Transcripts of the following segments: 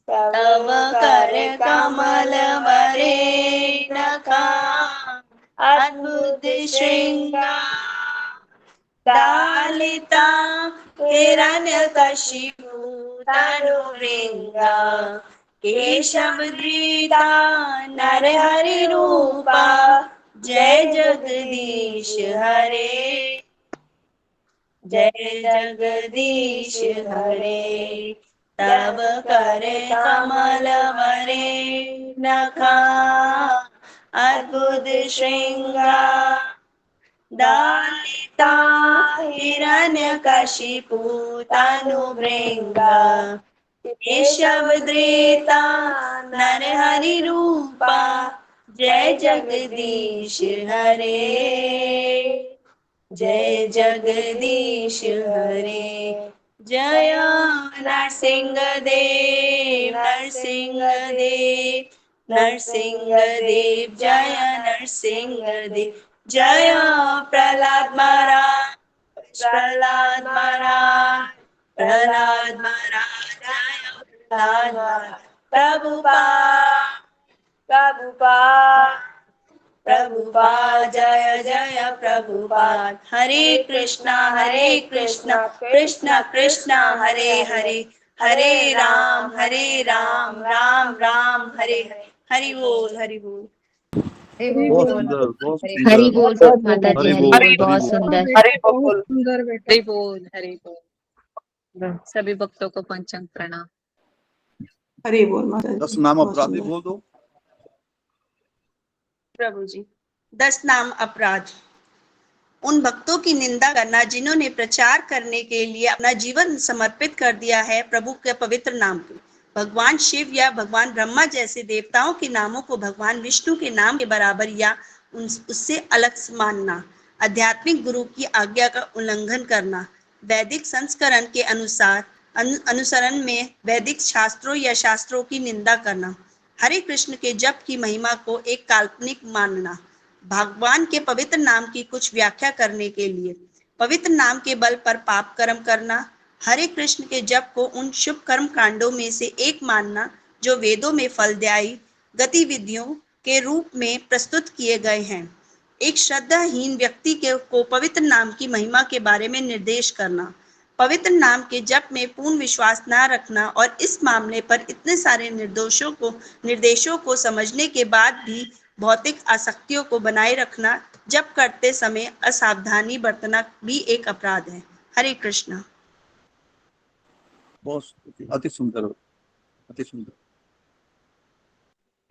तव कर कमल वरे नखा अद्भुत श्रृंगार दालिता हिरण्यकशिपु तनुभृंगा केशवधृता नरहरि रूपा जय जगदीश हरे जय जगदीश हरे तब कर कमल वरे नखा अद्भुत श्रृंगार दालिता हिरण्यकशिपु तनुभृंगा केशवधृता नरहरि रूपा जय जगदीश हरे जय जगदीश हरे जय नरसिंह देव नरसिंह देव नरसिंह देव जय नरसिंह देव जय प्रहलाद महाराज प्रहलाद महाराज प्रहलाद महाराज जय प्रहलाद महाराज प्रभुपाद प्रभुपाद प्रभुपाद जय जय प्रभुपाद हरे कृष्णा कृष्ण कृष्ण हरे हरे हरे राम राम राम हरे हरे हरि बोल हरि बोल बहुत सुंदर, बहुत हरि सुंदर। बोल माता जी, हरि बोल, हरि बहुत बोल। सुंदर। बहुत सुंदर बेटा। हरि बोल हरि बोल। सभी भक्तों को पंचांग प्रणाम। हरि बोल माता जी। 10 नाम बहुत अपराधी सुंदर। बोल दो। प्रभु जी 10 नाम अपराध। उन भक्तों की निंदा करना जिन्होंने प्रचार करने के लिए अपना जीवन समर्पित कर दिया है प्रभु के पवित्र नाम को। भगवान शिव या भगवान ब्रह्मा जैसे देवताओं के नामों को भगवान विष्णु के नाम के बराबर या उससे अलग मानना, आध्यात्मिक गुरु की आज्ञा का उल्लंघन करना, वैदिक संस्करण के अनुसार अनुसरण में वैदिक शास्त्रों या शास्त्रों की निंदा करना, हरे कृष्ण के जप की महिमा को एक काल्पनिक मानना, भगवान के पवित्र नाम की कुछ व्याख्या करने के लिए पवित्र नाम के बल पर पाप कर्म करना, हरे कृष्ण के जप को उन शुभ कर्म कांडों में से एक मानना जो वेदों में फलदायी गतिविधियों के रूप में प्रस्तुत किए गए हैं, एक श्रद्धाहीन व्यक्ति को पवित्र नाम की महिमा के बारे में निर्देश करना, पवित्र नाम के जप में पूर्ण विश्वास न रखना और इस मामले पर इतने सारे निर्देशों को समझने के बाद भी भौतिक आसक्तियों को बनाए रखना, जप करते समय असावधानी बरतना भी एक अपराध है। हरे कृष्ण। बहुत अति सुंदर, अति सुंदर।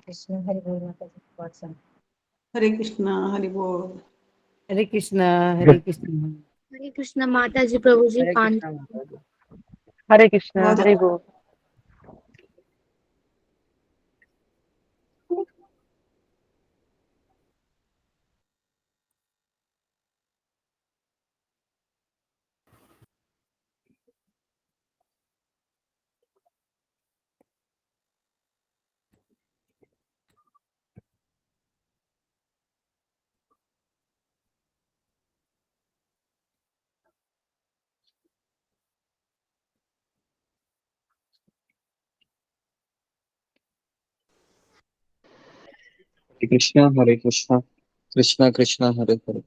कृष्ण हरि बोल माता जी, बहुत सुंदर। हरे कृष्णा हरि बोल। हरे कृष्णा हरे कृष्णा हरे कृष्ण माता जी। प्रभु जी हरे 5। कृष्णा माता जी। हरे कृष्णा बहुत हरे बोल। हरे कृष्णा कृष्णा कृष्णा हरे हरे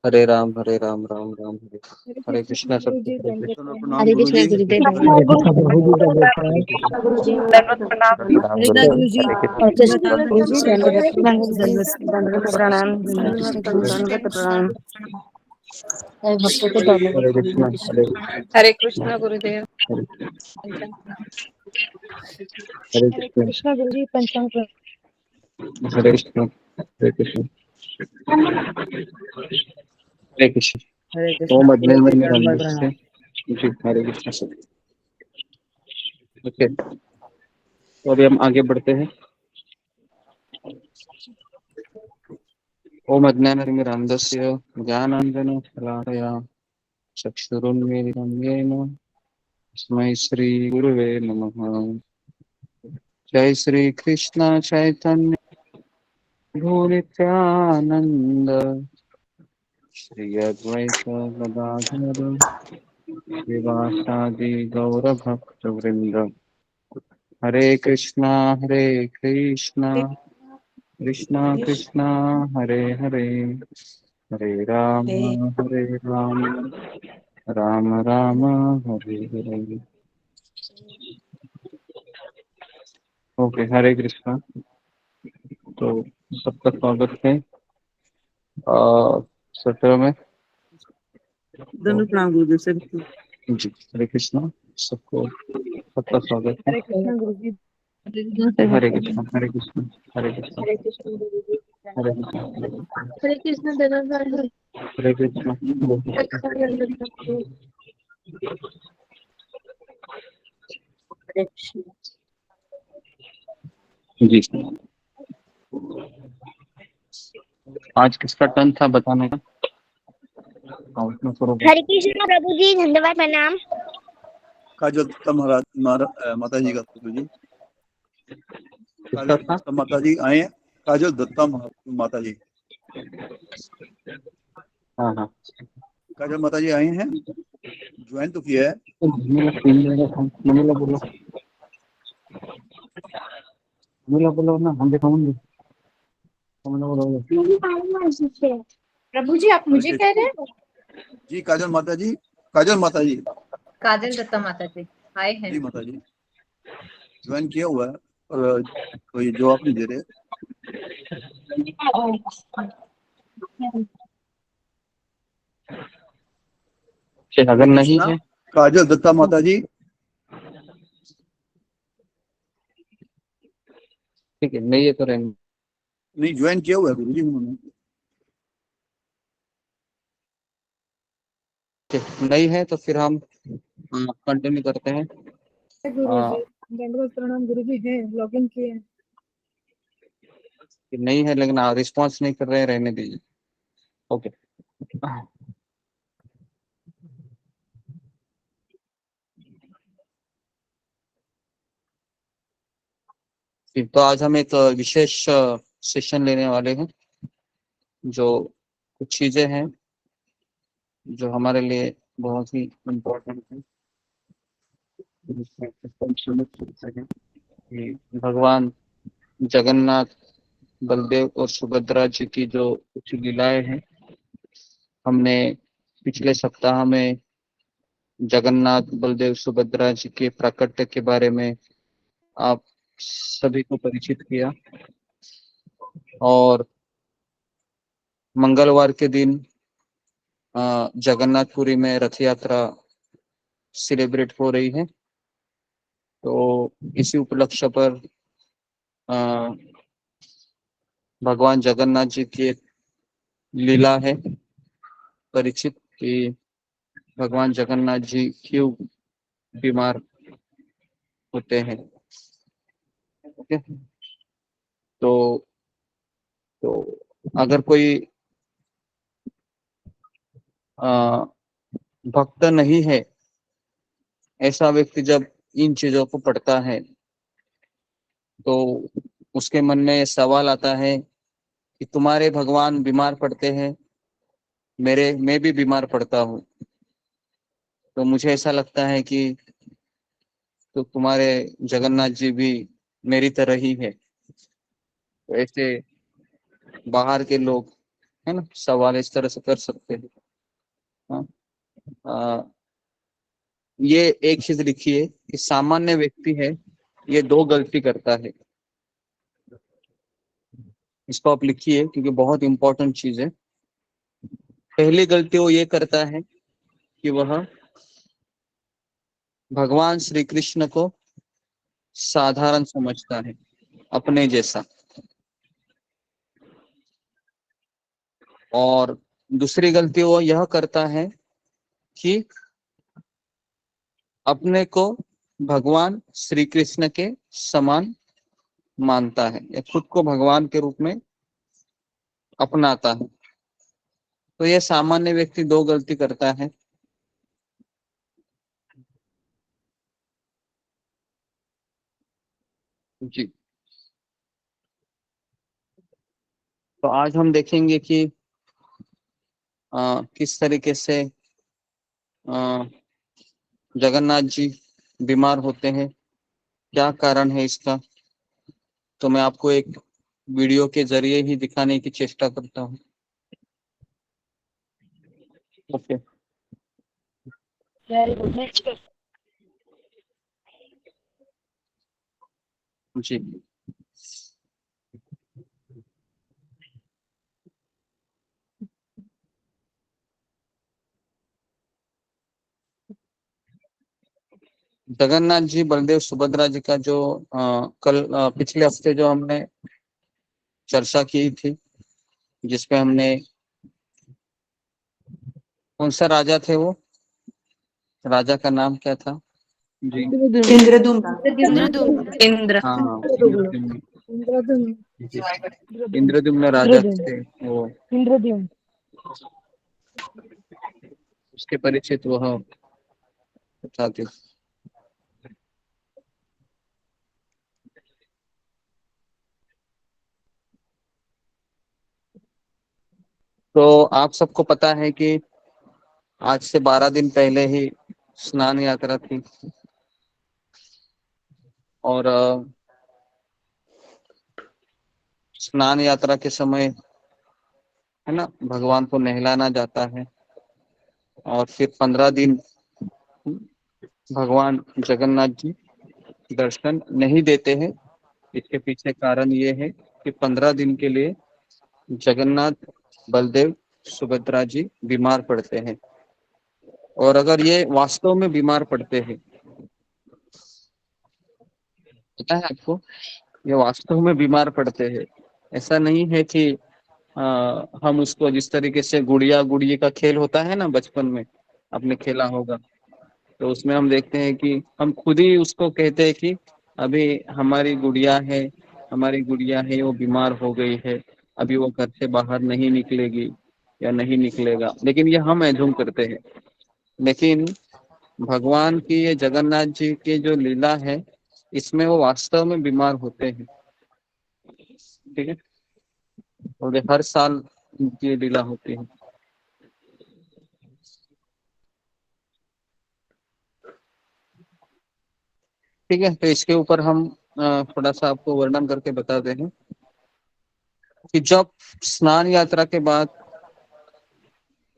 हरे राम राम राम हरे हरे कृष्णा सबको हरे कृष्णा। प्रणाम हरे गुरु कृष्ण जी। गुरुदेव। हरे कृष्णा प्रभु जी का हरे कृष्णा गुरु जी दंडवत प्रणाम हरे कृष्णा गुरु जी। हरे हरे कृष्णा कृष्णा गुरु जी दंडवत प्रणाम हरे कृष्ण गुरु जी। दंडवत प्रणाम। हरे भक्तों को दंडवत हरे प्रणाम। कृष्णा हरे हरे कृष्णा गुरुदेव। हरे हरे कृष्णा कृष्णा गुरु जी पंचांग प्रणाम। हरे कृष्णा हरे कृष्णा हरे हरे कृष्णा। कृष्णा ओम गुरु अज्ञान जी में दंडवत रंग से प्रणाम। जी हरे कृष्णा सब। ओके, तो अभी हम आगे बढ़ते हैं। ओम अज्ञानतिमिरान्धस्य ज्ञानाञ्जनशलाकया चक्षुरुन्मीलितं येन तस्मै श्रीगुरुवे नमः। जय श्री कृष्ण चैतन्य प्रभु नित्यानंद श्री अद्वैत गदाधर श्रीवासादि गौर भक्त वृंद। हरे कृष्णा कृष्णा कृष्णा हरे हरे, हरे राम राम राम हरे हरे। ओके, हरे कृष्णा। तो सबका स्वागत है सत्र में। दोनों प्रणाम गुरुदेव सर। जी, हरे कृष्णा। सबको सबका स्वागत है। हरे कृष्ण गुरु जी। हरे कृष्णा हरे कृष्णा हरे कृष्णा हरे कृष्ण गुरु जी। हरे कृष्णा हरे कृष्ण धन्यवाद। हरे कृष्णा। हरे कृष्ण। जी, आज किसका टर्न था बताने का? उसमें स्वरूप हरे कृष्ण प्रभु जी, धन्यवाद प्रणाम। काजल दत्ता माता जी का गुरु जी। किसका काजल था? दत्ता माता जी आए हैं। काजल दत्ता माता जी। हाँ हाँ, काजल माता जी आए हैं, ज्वाइन तो किया है। मनीला बोलो, मनीला बोलो ना, हम दिखाऊंगे। प्रभु जी आप मुझे कह रहे हैं? जी काजल माता जी, काजल माता जी। काजल दत्ता माता जी आए हैं। जी माता जी, ज्वाइन किया हुआ है और कोई जवाब नहीं दे रहे। अगर नहीं है काजल दत्ता माता जी, ठीक है, नहीं है तो रहेंगे। नहीं ज्वाइन किया हुआ है गुरु जी उन्होंने। नहीं है तो फिर हम कंटिन्यू करते हैं। गुरु जी दंडवत प्रणाम गुरु जी हैं, लॉगिन किए हैं। नहीं है लेकिन रिस्पॉन्स नहीं कर रहे हैं, रहने दीजिए। ओके, तो आज हम एक विशेष सेशन लेने वाले हैं, जो कुछ चीजें हैं जो हमारे लिए बहुत ही इम्पोर्टेंट है। कि भगवान जगन्नाथ, बलदेव और सुभद्रा जी की जो कुछ लीलाएं हैं, हमने पिछले सप्ताह में जगन्नाथ बलदेव सुभद्रा जी के प्राकट्य के बारे में आप सभी को परिचित किया। और मंगलवार के दिन जगन्नाथपुरी में रथ यात्रा सेलिब्रेट हो रही है। तो इसी उपलक्ष्य पर भगवान जगन्नाथ जी की एक लीला है परिचित, कि भगवान जगन्नाथ जी क्यों बीमार होते हैं। ओके, तो अगर कोई भक्त नहीं है, ऐसा व्यक्ति जब इन चीजों को पढ़ता है तो उसके मन में सवाल आता है कि तुम्हारे भगवान बीमार पड़ते हैं, मैं भी बीमार पड़ता हूँ, तो मुझे ऐसा लगता है कि तो तुम्हारे जगन्नाथ जी भी मेरी तरह ही है। तो ऐसे बाहर के लोग है ना सवाल इस तरह से कर सकते हैं। हाँ, ये एक चीज लिखिए कि सामान्य व्यक्ति है, ये दो गलती करता है। इसको आप लिखिए क्योंकि बहुत इंपॉर्टेंट चीज है। पहली गलती वो ये करता है कि वह भगवान श्री कृष्ण को साधारण समझता है, अपने जैसा। और दूसरी गलती वो यह करता है कि अपने को भगवान श्री कृष्ण के समान मानता है या खुद को भगवान के रूप में अपनाता है। तो यह सामान्य व्यक्ति दो गलती करता है। जी, तो आज हम देखेंगे कि किस तरीके से जगन्नाथ जी बीमार होते हैं, क्या कारण है इसका, तो मैं आपको एक वीडियो के जरिए ही दिखाने की चेष्टा करता हूँ। ओके जी। जगन्नाथ जी, बलदेव, सुभद्रा जी का जो कल पिछले हफ्ते जो हमने चर्चा की थी, जिसपे हमने, कौन सा राजा थे वो, राजा का नाम क्या था जी? इंद्रदुम्न। इंद्र। हाँ, इंद्रधनुष जी, इंद्रद्युम्न राजा थे वो, इंद्रद्युम्न उसके परिचित वह बताते। तो आप सबको पता है कि आज से 12 दिन पहले ही स्नान यात्रा थी, और स्नान यात्रा के समय है ना, भगवान को नहलाना जाता है, और फिर 15 दिन भगवान जगन्नाथ जी दर्शन नहीं देते हैं। इसके पीछे कारण ये है कि 15 दिन के लिए जगन्नाथ, बलदेव, सुभद्रा जी बीमार पड़ते हैं। और अगर ये वास्तव में बीमार पड़ते हैं, पता है आपको, ये वास्तव में बीमार पड़ते हैं, ऐसा नहीं है कि हम उसको, जिस तरीके से गुड़िया गुड़िया का खेल होता है ना बचपन में, आपने खेला होगा, तो उसमें हम देखते हैं कि हम खुद ही उसको कहते हैं कि अभी हमारी गुड़िया है, हमारी गुड़िया है, वो बीमार हो गई है, अभी वो घर से बाहर नहीं निकलेगी या नहीं निकलेगा, लेकिन ये हम एज्यूम करते हैं। लेकिन भगवान की ये जगन्नाथ जी की जो लीला है, इसमें वो वास्तव में बीमार होते हैं, ठीक है, और ये हर साल ये लीला होती है। ठीक है, तो इसके ऊपर हम थोड़ा सा आपको वर्णन करके बताते हैं कि जब स्नान यात्रा के बाद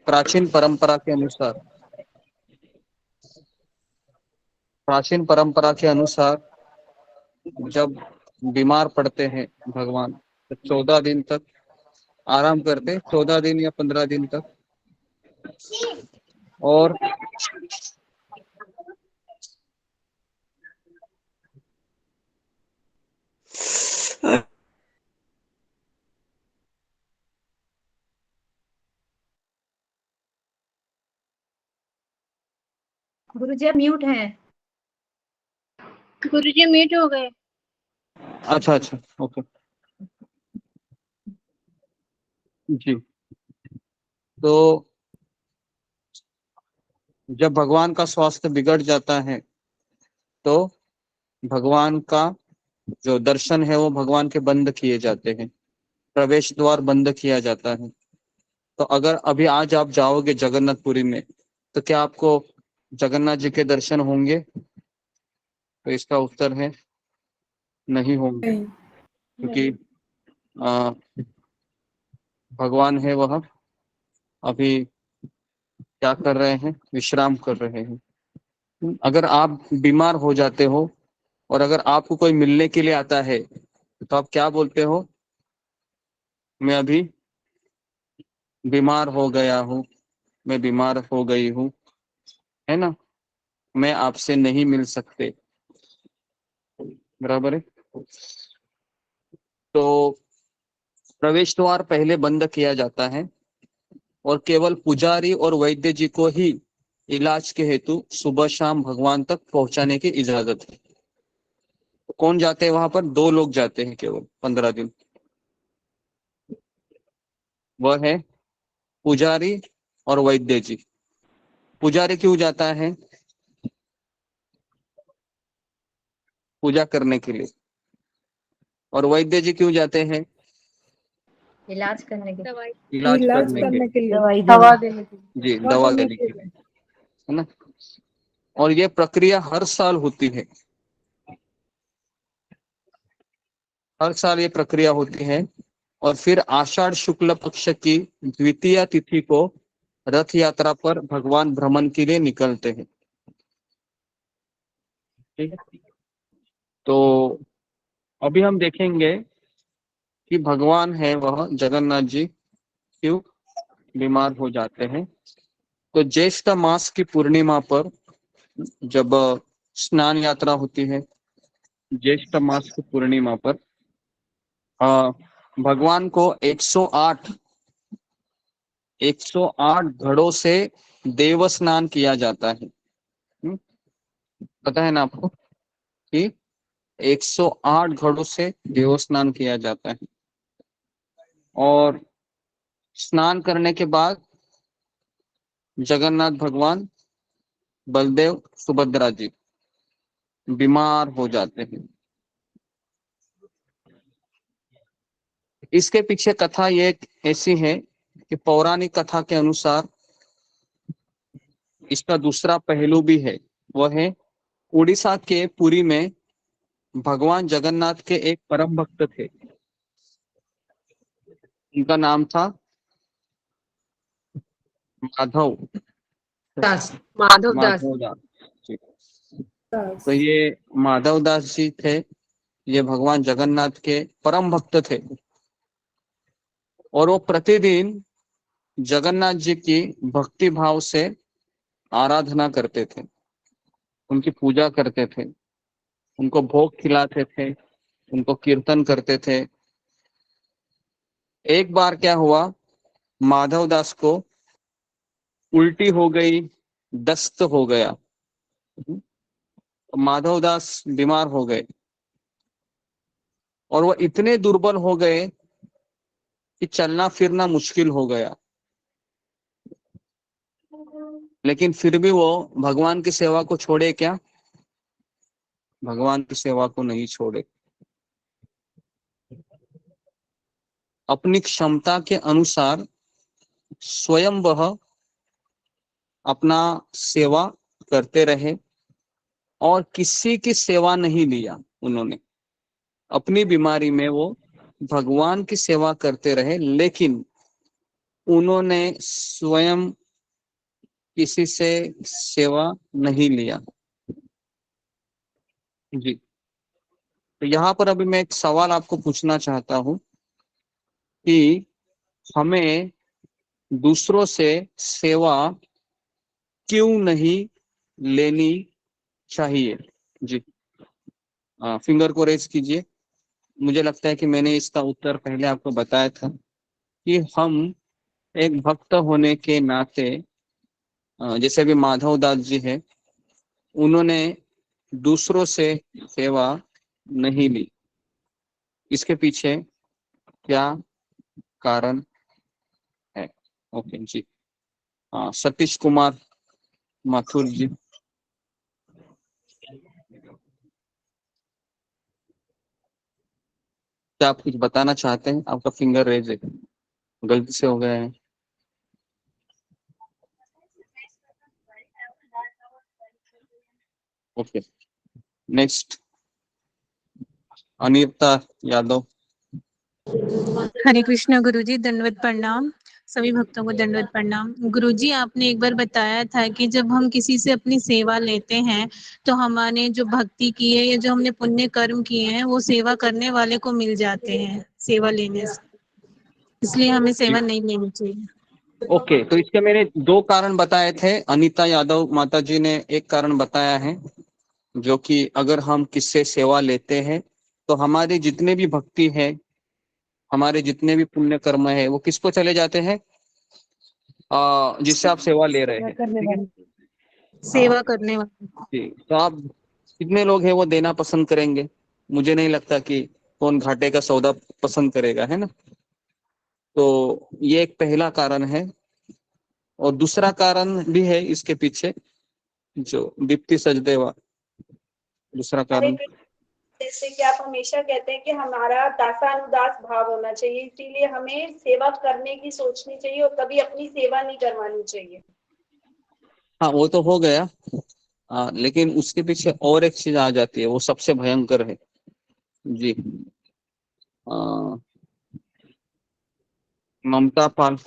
प्राचीन परंपरा के अनुसार, जब बीमार पड़ते हैं भगवान, तो 14 दिन तक आराम करते, 14 दिन या 15 दिन तक, और गुरुजी आप म्यूट हैं। गुरुजी म्यूट हो गए। अच्छा अच्छा, ओके जी। तो जब भगवान का स्वास्थ्य बिगड़ जाता है, तो भगवान का जो दर्शन है वो भगवान के बंद किए जाते हैं, प्रवेश द्वार बंद किया जाता है। तो अगर अभी आज आप जाओगे जगन्नाथपुरी में, तो क्या आपको जगन्नाथ जी के दर्शन होंगे? तो इसका उत्तर है नहीं होंगे, क्योंकि भगवान है वह अभी क्या कर रहे हैं, विश्राम कर रहे हैं। अगर आप बीमार हो जाते हो और अगर आपको कोई मिलने के लिए आता है, तो आप क्या बोलते हो? मैं अभी बीमार हो गया हूँ, मैं बीमार हो गई हूँ, है ना, मैं आपसे नहीं मिल सकते, बराबर है। तो प्रवेश द्वार पहले बंद किया जाता है, और केवल पुजारी और वैद्य जी को ही इलाज के हेतु सुबह शाम भगवान तक पहुंचाने की इजाजत है। तो कौन जाते हैं वहां पर? 2 लोग जाते हैं केवल 15 दिन, वह है पुजारी और वैद्य जी। पुजारी क्यों जाता है? पूजा करने के लिए। और वैद्य जी क्यों जाते हैं? इलाज करने के इलाज इलाज करने के करने के लिए दवा देने के जी, दवा देने के लिए, है ना। और ये प्रक्रिया हर साल होती है, हर साल ये प्रक्रिया होती है। और फिर आषाढ़ शुक्ल पक्ष की द्वितीय तिथि को रथ यात्रा पर भगवान भ्रमण के लिए निकलते हैं। ठीक है, तो अभी हम देखेंगे कि भगवान है वह जगन्नाथ जी क्यों बीमार हो जाते हैं। तो ज्येष्ठ मास की पूर्णिमा पर जब स्नान यात्रा होती है, ज्येष्ठ मास की पूर्णिमा पर भगवान को 108 घड़ों से देव स्नान किया जाता है। पता है ना आपको कि 108 घड़ों से देव स्नान किया जाता है। और स्नान करने के बाद जगन्नाथ भगवान, बलदेव, सुभद्रा जी बीमार हो जाते हैं। इसके पीछे कथा ये ऐसी है कि पौराणिक कथा के अनुसार इसका दूसरा पहलू भी है। वह है उड़ीसा के पुरी में भगवान जगन्नाथ के एक परम भक्त थे। उनका नाम था माधव दास, माधव दास। माधव दास जी। तो ये माधव दास जी थे, ये भगवान जगन्नाथ के परम भक्त थे। और वो प्रतिदिन जगन्नाथ जी की भक्ति भाव से आराधना करते थे, उनकी पूजा करते थे, उनको भोग खिलाते थे, उनको कीर्तन करते थे। एक बार क्या हुआ, माधव दास को उल्टी हो गई, दस्त हो गया, माधव दास बीमार हो गए और वो इतने दुर्बल हो गए कि चलना फिरना मुश्किल हो गया। लेकिन फिर भी वो भगवान की सेवा को छोड़े क्या? भगवान की सेवा को नहीं छोड़े। अपनी क्षमता के अनुसार स्वयं वह अपना सेवा करते रहे और किसी की सेवा नहीं लिया। उन्होंने अपनी बीमारी में वो भगवान की सेवा करते रहे, लेकिन उन्होंने स्वयं किसी से सेवा नहीं लिया जी। तो यहाँ पर अभी मैं एक सवाल आपको पूछना चाहता हूँ कि हमें दूसरों से सेवा क्यों नहीं लेनी चाहिए जी? फिंगर को रेज कीजिए। मुझे लगता है कि मैंने इसका उत्तर पहले आपको बताया था कि हम एक भक्त होने के नाते, जैसे भी माधव दास जी है, उन्होंने दूसरों से सेवा नहीं ली। इसके पीछे क्या कारण है? ओके जी। सतीश कुमार माथुर जी, क्या आप कुछ बताना चाहते हैं? आपका फिंगर रेज है, गलती से हो गया है। Okay, next Anita Yadav. हरे कृष्णा गुरुजी, दंडवत प्रणाम। सभी भक्तों को दंडवत प्रणाम। गुरुजी, आपने एक बार बताया था कि जब हम किसी से अपनी सेवा लेते हैं तो हमारे जो भक्ति की है या जो हमने पुण्य कर्म किए हैं वो सेवा करने वाले को मिल जाते हैं सेवा लेने से, इसलिए हमें सेवा नहीं लेनी चाहिए। ओके, तो इसके मैंने दो कारण बताए थे। अनीता यादव माता जी ने एक कारण बताया है, जो कि अगर हम किससे सेवा लेते हैं तो हमारे जितने भी भक्ति है, हमारे जितने भी पुण्य कर्म है, वो किसको चले जाते हैं? जिससे आप सेवा ले रहे हैं, ठीक है? सेवा करने वाले। जी, तो आप कितने लोग हैं वो देना पसंद करेंगे? मुझे नहीं लगता कि कौन घाटे का सौदा पसंद करेगा, है ना? तो ये एक पहला कारण है। और दूसरा कारण भी है इसके पीछे, जो दीप्ति सचदेवा, दूसरा कारण। जैसे कि आप हमेशा कहते हैं कि हमारा दासानुदास भाव होना चाहिए, इसीलिए हमें सेवा करने की सोचनी चाहिए और कभी अपनी सेवा नहीं करवानी चाहिए। हाँ, वो तो हो गया। लेकिन उसके पीछे और एक चीज आ जाती है, वो सबसे भयंकर है जी। ममता पाल।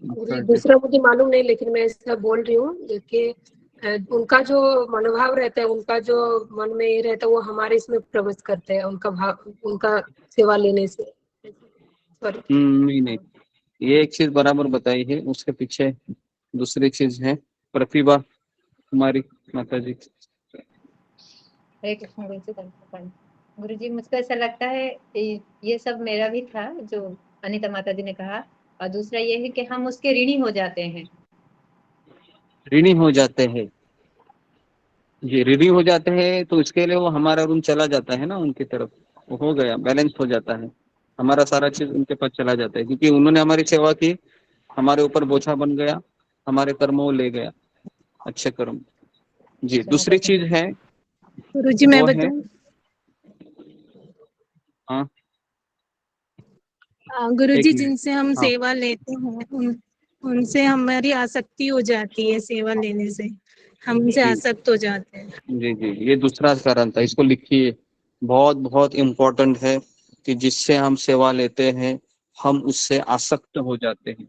दूसरा मुझे मालूम नहीं, लेकिन मैं ऐसा बोल रही हूँ कि उनका जो मनोभाव रहता है, उनका जो मन में ये रहता है, वो हमारे इसमें प्रवेश करते हैं, उनका भाव, उनका सेवा लेने से। नहीं नहीं, ये एक चीज बराबर बताई है, उसके पीछे दूसरी चीज है। प्रतिभा कुमारी माता जी। हरे कृष्ण गुरु जी, मुझको ऐसा लगता है ये सब मेरा भी था जो अनिता माता जी ने कहा, और दूसरा ये है कि हम उसके ऋणी हो जाते हैं। ऋणी हो जाते हैं जी, ऋणी हो जाते हैं, तो इसके लिए वो हमारा ऋण चला जाता है ना उनकी तरफ, वो हो गया, बैलेंस हो जाता है, हमारा सारा चीज उनके पास चला जाता है, क्योंकि उन्होंने हमारी सेवा की, हमारे ऊपर बोझा बन गया, हमारे कर्म वो ले गया, अच्छे कर्म जी। दूसरी चीज है गुरुजी मैं वो है, बताऊं? हाँ गुरुजी, एक मिनट, जिनसे हम हाँ सेवा लेते हैं उनसे हमारी आसक्ति हो जाती है, सेवा लेने से हम उनसे जी आसक्त हो जाते हैं। जी जी, ये दूसरा कारण था, इसको लिखिए, बहुत बहुत इम्पोर्टेंट है कि जिससे हम सेवा लेते हैं हम उससे आसक्त हो जाते हैं,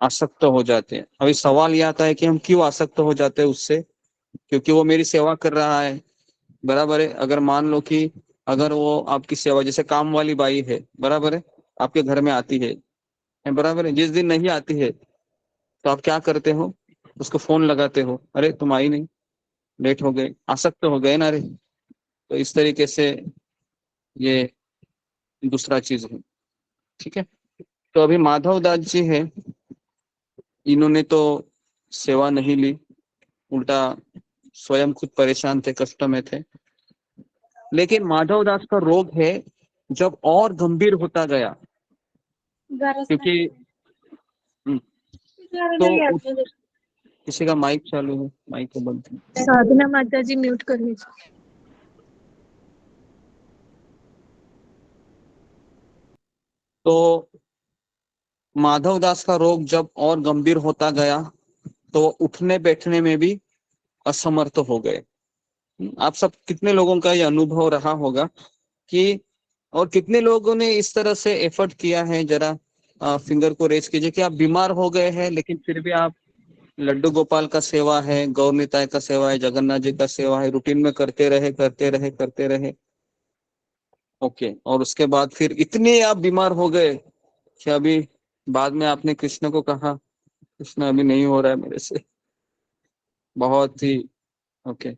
आसक्त हो जाते हैं। अभी सवाल यह आता है कि हम क्यों आसक्त हो जाते हैं उससे, क्योंकि वो मेरी सेवा कर रहा है, बराबर है। अगर मान लो कि अगर वो आपकी सेवा, जैसे काम वाली बाई है, बराबर है, आपके घर में आती है, बराबर है, जिस दिन नहीं आती है तो आप क्या करते हो, उसको फोन लगाते हो, अरे तुम आई नहीं, लेट हो गए, आसक्त हो गए ना रे। तो इस तरीके से ये दूसरा चीज है, ठीक है। तो अभी माधव दास जी है, इन्होंने तो सेवा नहीं ली, उल्टा स्वयं खुद परेशान थे, कष्ट में थे। लेकिन माधव दास का रोग है जब और गंभीर होता गया, क्योंकि तो किसी का माइक चालू है, माइक को बंद करो। साधना माता जी म्यूट कर लीजिए। तो माधव दास का रोग जब और गंभीर होता गया तो उठने बैठने में भी असमर्थ हो गए। आप सब कितने लोगों का ये अनुभव रहा होगा कि, और कितने लोगों ने इस तरह से एफर्ट किया है, जरा फिंगर को रेज कीजिए, कि आप बीमार हो गए हैं लेकिन फिर भी आप लड्डू गोपाल का सेवा है, गौर निताय का सेवा है, जगन्नाथ जी का सेवा है, रूटीन में करते रहे करते रहे करते रहे, ओके। और उसके बाद फिर इतने आप बीमार हो गए कि अभी बाद में आपने कृष्ण को कहा, कृष्ण अभी नहीं हो रहा है मेरे से, बहुत ही ओके,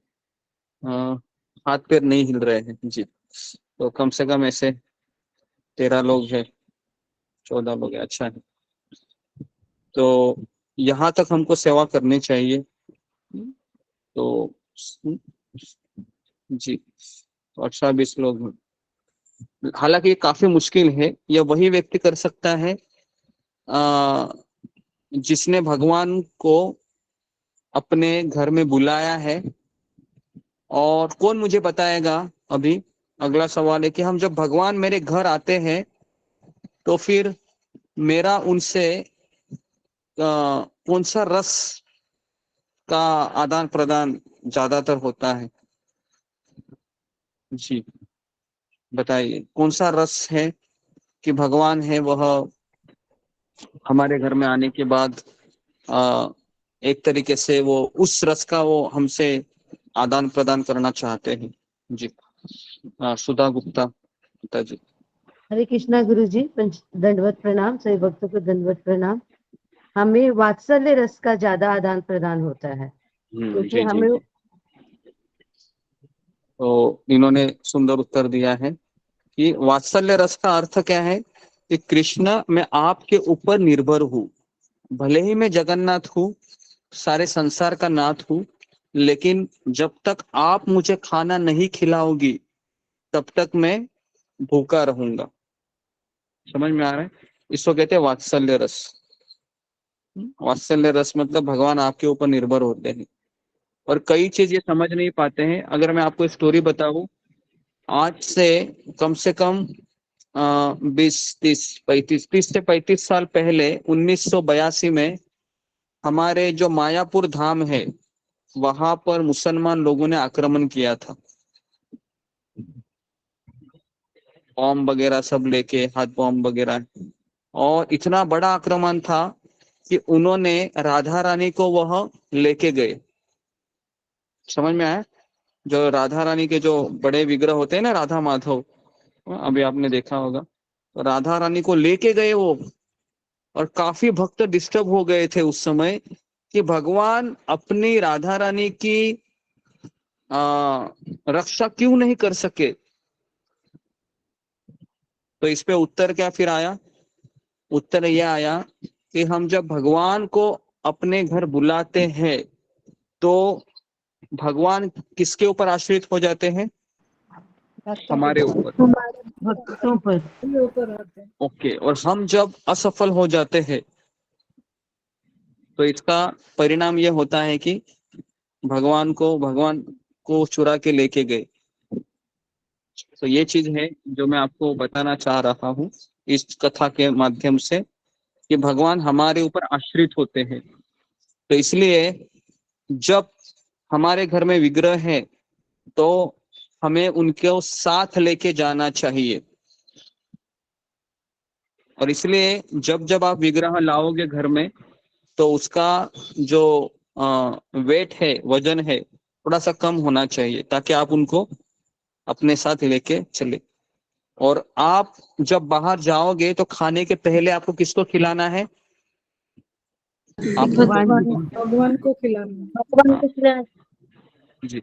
हाथ पैर नहीं हिल रहे हैं जी। तो कम से कम ऐसे 13 लोग हैं, 14 लोग हैं, अच्छा है। तो यहाँ तक हमको सेवा करनी चाहिए, तो जी, तो 18-20 लोग हैं। हालांकि ये काफी मुश्किल है, यह वही व्यक्ति कर सकता है जिसने भगवान को अपने घर में बुलाया है। और कौन मुझे बताएगा, अभी अगला सवाल है कि हम जब भगवान मेरे घर आते हैं तो फिर मेरा उनसे कौन सा रस का आदान प्रदान ज्यादातर होता है जी, बताइए कौन सा रस है कि भगवान है वह हमारे घर में आने के बाद एक तरीके से वो उस रस का वो हमसे आदान प्रदान करना चाहते हैं जी। सुधा गुप्ता पिता जी। हरे कृष्णा गुरु जी, दंडवत प्रणाम, सभी भक्तों को दंडवत प्रणाम। हमें वात्सल्य रस का ज्यादा आदान प्रदान होता है, क्योंकि जी, हमें जी। तो इन्होंने सुंदर उत्तर दिया है कि वात्सल्य रस का अर्थ क्या है कि कृष्ण मैं आपके ऊपर निर्भर हूँ, भले ही मैं जगन्नाथ हूँ, सारे संसार का नाथ हूँ, लेकिन जब तक आप मुझे खाना नहीं खिलाओगी तब तक मैं भूखा रहूंगा। समझ में आ रहा है, इसको कहते हैं वात्सल्य रस। वात्सल्य रस मतलब भगवान आपके ऊपर निर्भर होते हैं, और कई चीज ये समझ नहीं पाते हैं। अगर मैं आपको स्टोरी बताऊं, आज से कम 20 30 35 30 से 35 साल पहले 1982 में हमारे जो मायापुर धाम है वहां पर मुसलमान लोगों ने आक्रमण किया था, बॉम्ब वगैरह सब लेके, हाथ बॉम्ब वगैरह, और इतना बड़ा आक्रमण था कि उन्होंने राधा रानी को वह लेके गए। समझ में आया? जो राधा रानी के जो बड़े विग्रह होते हैं ना, राधा माधव, अभी आपने देखा होगा, तो राधा रानी को लेके गए वो। और काफी भक्त डिस्टर्ब हो गए थे उस समय कि भगवान अपनी राधा रानी की रक्षा क्यों नहीं कर सके। तो इस पे उत्तर क्या फिर आया? उत्तर यह आया कि हम जब भगवान को अपने घर बुलाते हैं तो भगवान किसके ऊपर आश्रित हो जाते हैं? हमारे ऊपर, भक्तों पर। ओके। और हम जब असफल हो जाते हैं तो इसका परिणाम यह होता है कि भगवान को चुरा के लेके गए। तो ये चीज है जो मैं आपको बताना चाह रहा हूँ इस कथा के माध्यम से, कि भगवान हमारे ऊपर आश्रित होते हैं। तो इसलिए जब हमारे घर में विग्रह है तो हमें उनको साथ लेके जाना चाहिए। और इसलिए जब जब आप विग्रह लाओगे घर में तो उसका जो वेट है, वजन है, थोड़ा सा कम होना चाहिए ताकि आप उनको अपने साथ लेके चले। और आप जब बाहर जाओगे तो खाने के पहले आपको किसको खिलाना है? आपको भगवान को खिलाना। जी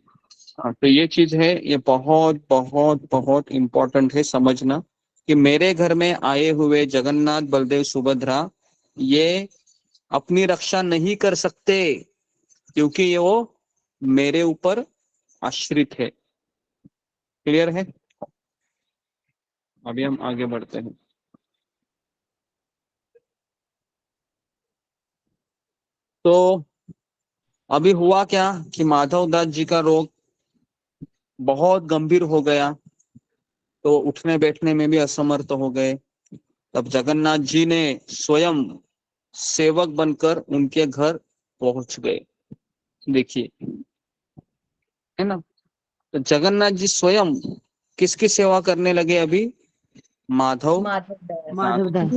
हाँ। तो ये चीज है, ये बहुत बहुत बहुत इम्पोर्टेंट है समझना कि मेरे घर में आए हुए जगन्नाथ, बलदेव, सुभद्रा ये अपनी रक्षा नहीं कर सकते क्योंकि ये वो मेरे ऊपर आश्रित है। क्लियर है? अभी हम आगे बढ़ते हैं। तो अभी हुआ क्या कि माधव दास जी का रोग बहुत गंभीर हो गया, तो उठने बैठने में भी असमर्थ हो गए। तब जगन्नाथ जी ने स्वयं सेवक बनकर उनके घर पहुंच गए। देखिए, है ना? तो जगन्नाथ जी स्वयं किसकी सेवा करने लगे? अभी माधव माधवदास।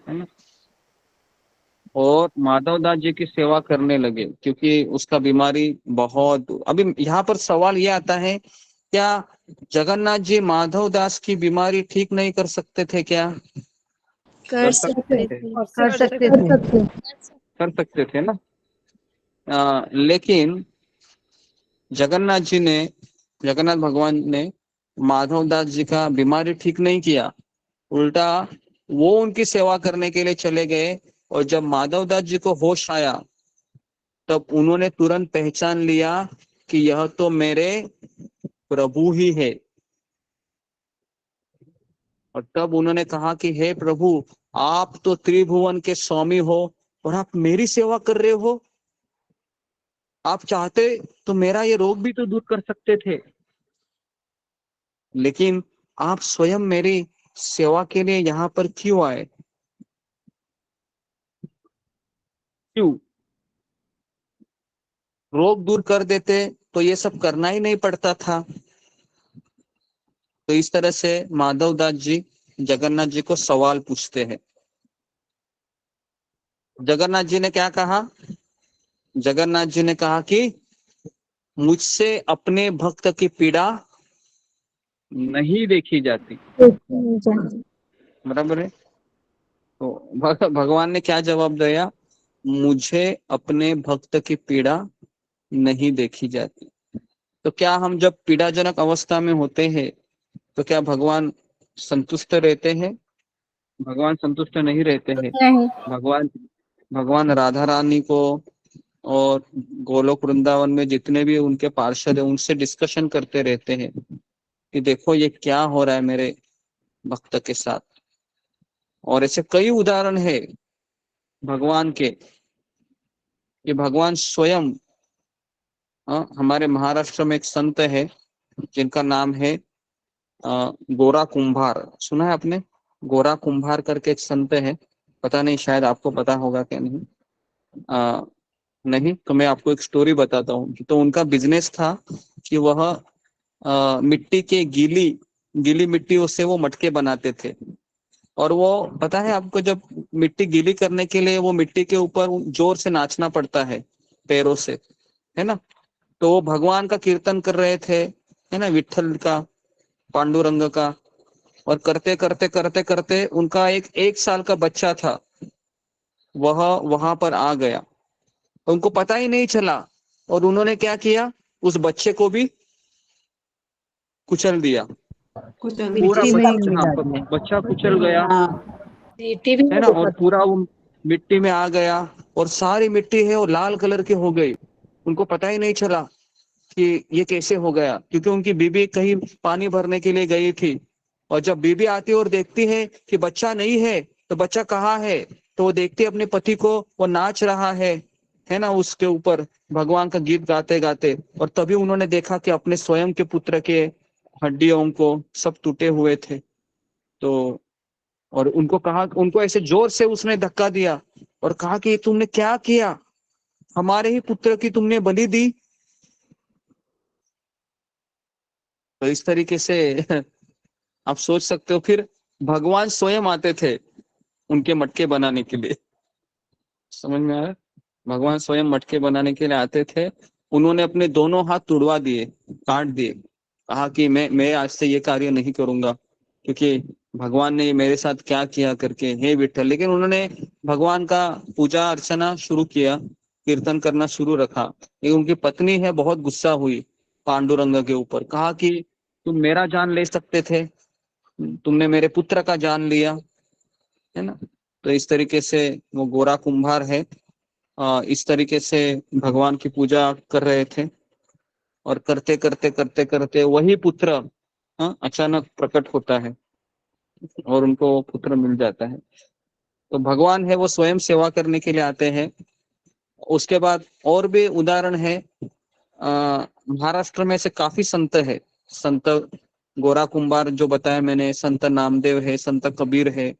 है ना? और माधवदास जी की सेवा करने लगे क्योंकि उसका बीमारी बहुत। अभी यहाँ पर सवाल ये आता है, क्या जगन्नाथ जी माधवदास की बीमारी ठीक नहीं कर सकते थे क्या? कर सकते कर सकते थे ना। लेकिन जगन्नाथ भगवान ने माधवदास जी का बीमारी ठीक नहीं किया, उल्टा वो उनकी सेवा करने के लिए चले गए। और जब माधवदास जी को होश आया तब उन्होंने तुरंत पहचान लिया कि यह तो मेरे प्रभु ही है। और तब उन्होंने कहा कि हे प्रभु, आप तो त्रिभुवन के स्वामी हो और आप मेरी सेवा कर रहे हो। आप चाहते तो मेरा ये रोग भी तो दूर कर सकते थे, लेकिन आप स्वयं मेरी सेवा के लिए यहाँ पर क्यों आए? क्यों? रोग दूर कर देते तो ये सब करना ही नहीं पड़ता था। तो इस तरह से माधवदास जी जगन्नाथ जी को सवाल पूछते हैं। जगन्नाथ जी ने क्या कहा? जगन्नाथ जी ने कहा कि मुझसे अपने भक्त की पीड़ा नहीं देखी जाती। बराबर है? तो भगवान ने क्या जवाब दिया? मुझे अपने भक्त की पीड़ा नहीं देखी जाती। तो क्या हम जब पीड़ाजनक अवस्था में होते हैं तो क्या भगवान संतुष्ट रहते हैं? भगवान संतुष्ट नहीं रहते हैं। भगवान राधा रानी को और गोलोक वृंदावन में जितने भी उनके पार्षद हैं उनसे डिस्कशन करते रहते हैं कि देखो ये क्या हो रहा है मेरे भक्त के साथ। और ऐसे कई उदाहरण है भगवान के कि भगवान स्वयं, हमारे महाराष्ट्र में एक संत है जिनका नाम है गोरा कुंभार। सुना है आपने? गोरा कुंभार करके एक संत है, पता नहीं शायद आपको पता होगा क्या नहीं। नहीं तो मैं आपको एक स्टोरी बताता हूँ। तो उनका बिजनेस था कि वह मिट्टी के गीली मिट्टी उससे वो मटके बनाते थे। और वो पता है आपको, जब मिट्टी गीली करने के लिए वो मिट्टी के ऊपर जोर से नाचना पड़ता है पैरों से, है ना। तो वो भगवान का कीर्तन कर रहे थे, है ना, विठल का, पांडुरंग का। और करते करते करते करते उनका एक साल का बच्चा था, वह वहां पर आ गया। उनको पता ही नहीं चला और उन्होंने क्या किया, उस बच्चे को भी कुचल दिया। कुचल पूरा मिट्टी में ही बच्चा, हाँ, मिला दिया। बच्चा कुचल गया, हाँ टीवी है में ना। देखा और था। पूरा वो मिट्टी में आ गया और सारी मिट्टी है वो लाल कलर की हो गई। उनको पता ही नहीं चला कि ये कैसे हो गया, क्योंकि उनकी बीबी कहीं पानी भरने के लिए गई थी। और जब बीबी आती है और देखती है कि बच्चा नहीं है, तो बच्चा कहाँ है, तो वो देखती है अपने पति को, वो नाच रहा है ना, उसके ऊपर भगवान का गीत गाते गाते। और तभी उन्होंने देखा कि अपने स्वयं के पुत्र के हड्डियों को सब टूटे हुए थे। तो और उनको कहा, उनको ऐसे जोर से उसने धक्का दिया और कहा कि तुमने क्या किया, हमारे ही पुत्र की तुमने बलि दी। तो इस तरीके से आप सोच सकते हो, फिर भगवान स्वयं आते थे उनके मटके बनाने के लिए। समझ में आया? भगवान स्वयं मटके बनाने के लिए आते थे। उन्होंने अपने दोनों हाथ तुड़वा दिए, काट दिए, कहा कि मैं आज से ये कार्य नहीं करूंगा, क्योंकि भगवान ने मेरे साथ क्या किया करके, हे विठल। लेकिन उन्होंने भगवान का पूजा अर्चना शुरू किया, कीर्तन करना शुरू रखा। लेकिन उनकी पत्नी है बहुत गुस्सा हुई पांडुरंग के ऊपर, कहा कि तुम मेरा जान ले सकते थे, तुमने मेरे पुत्र का जान लिया, है ना। तो इस तरीके से वो गोरा कुंभार है, इस तरीके से भगवान की पूजा कर रहे थे। और करते करते करते करते वही पुत्र अचानक प्रकट होता है और उनको पुत्र मिल जाता है। तो भगवान है वो स्वयं सेवा करने के लिए आते हैं। उसके बाद और भी उदाहरण है, महाराष्ट्र में से काफी संत है। संत गोरा कुंभार जो बताया मैंने, संत नामदेव है, संत कबीर है,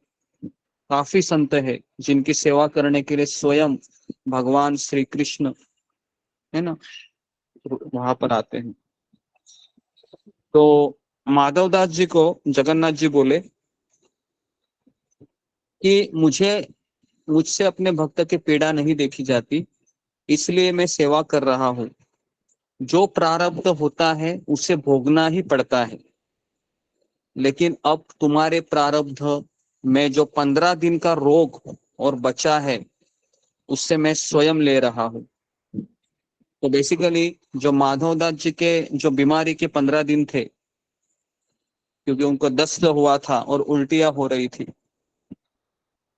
काफी संत है जिनकी सेवा करने के लिए स्वयं भगवान श्री कृष्ण, है ना, वहां पर आते हैं। तो माधवदास जी को जगन्नाथ जी बोले कि मुझसे अपने भक्त की पीड़ा नहीं देखी जाती, इसलिए मैं सेवा कर रहा हूँ। जो प्रारब्ध होता है उसे भोगना ही पड़ता है, लेकिन अब तुम्हारे प्रारब्ध में जो 15 दिन का रोग और बचा है, उससे मैं स्वयं ले रहा हूँ। तो बेसिकली जो माधवदास जी के जो बीमारी के 15 दिन थे, क्योंकि उनको दस्त हुआ था और उल्टियां हो रही थी,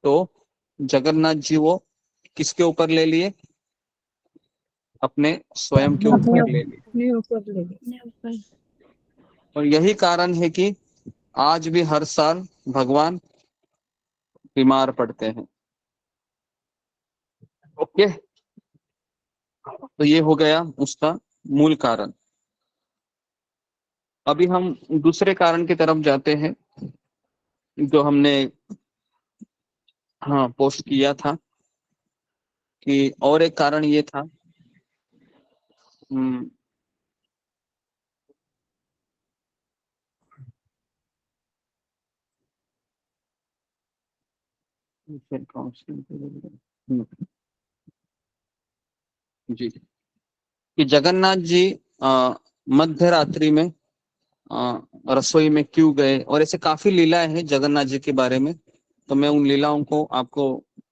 तो जगन्नाथ जी वो किसके ऊपर ले लिए, अपने स्वयं के ऊपर ले लिए। अपने ऊपर ले ली। और यही कारण है कि आज भी हर साल भगवान बीमार पड़ते हैं। ओके, तो ये हो गया उसका मूल कारण। अभी हम दूसरे कारण की तरफ जाते हैं जो हमने पोस्ट किया था, कि और एक कारण ये था, जी, कि जगन्नाथ जी मध्य रात्रि में रसोई में क्यों गए, और ऐसे काफी लीलाएं हैं जगन्नाथ जी के बारे में। तो मैं उन लीलाओं को आपको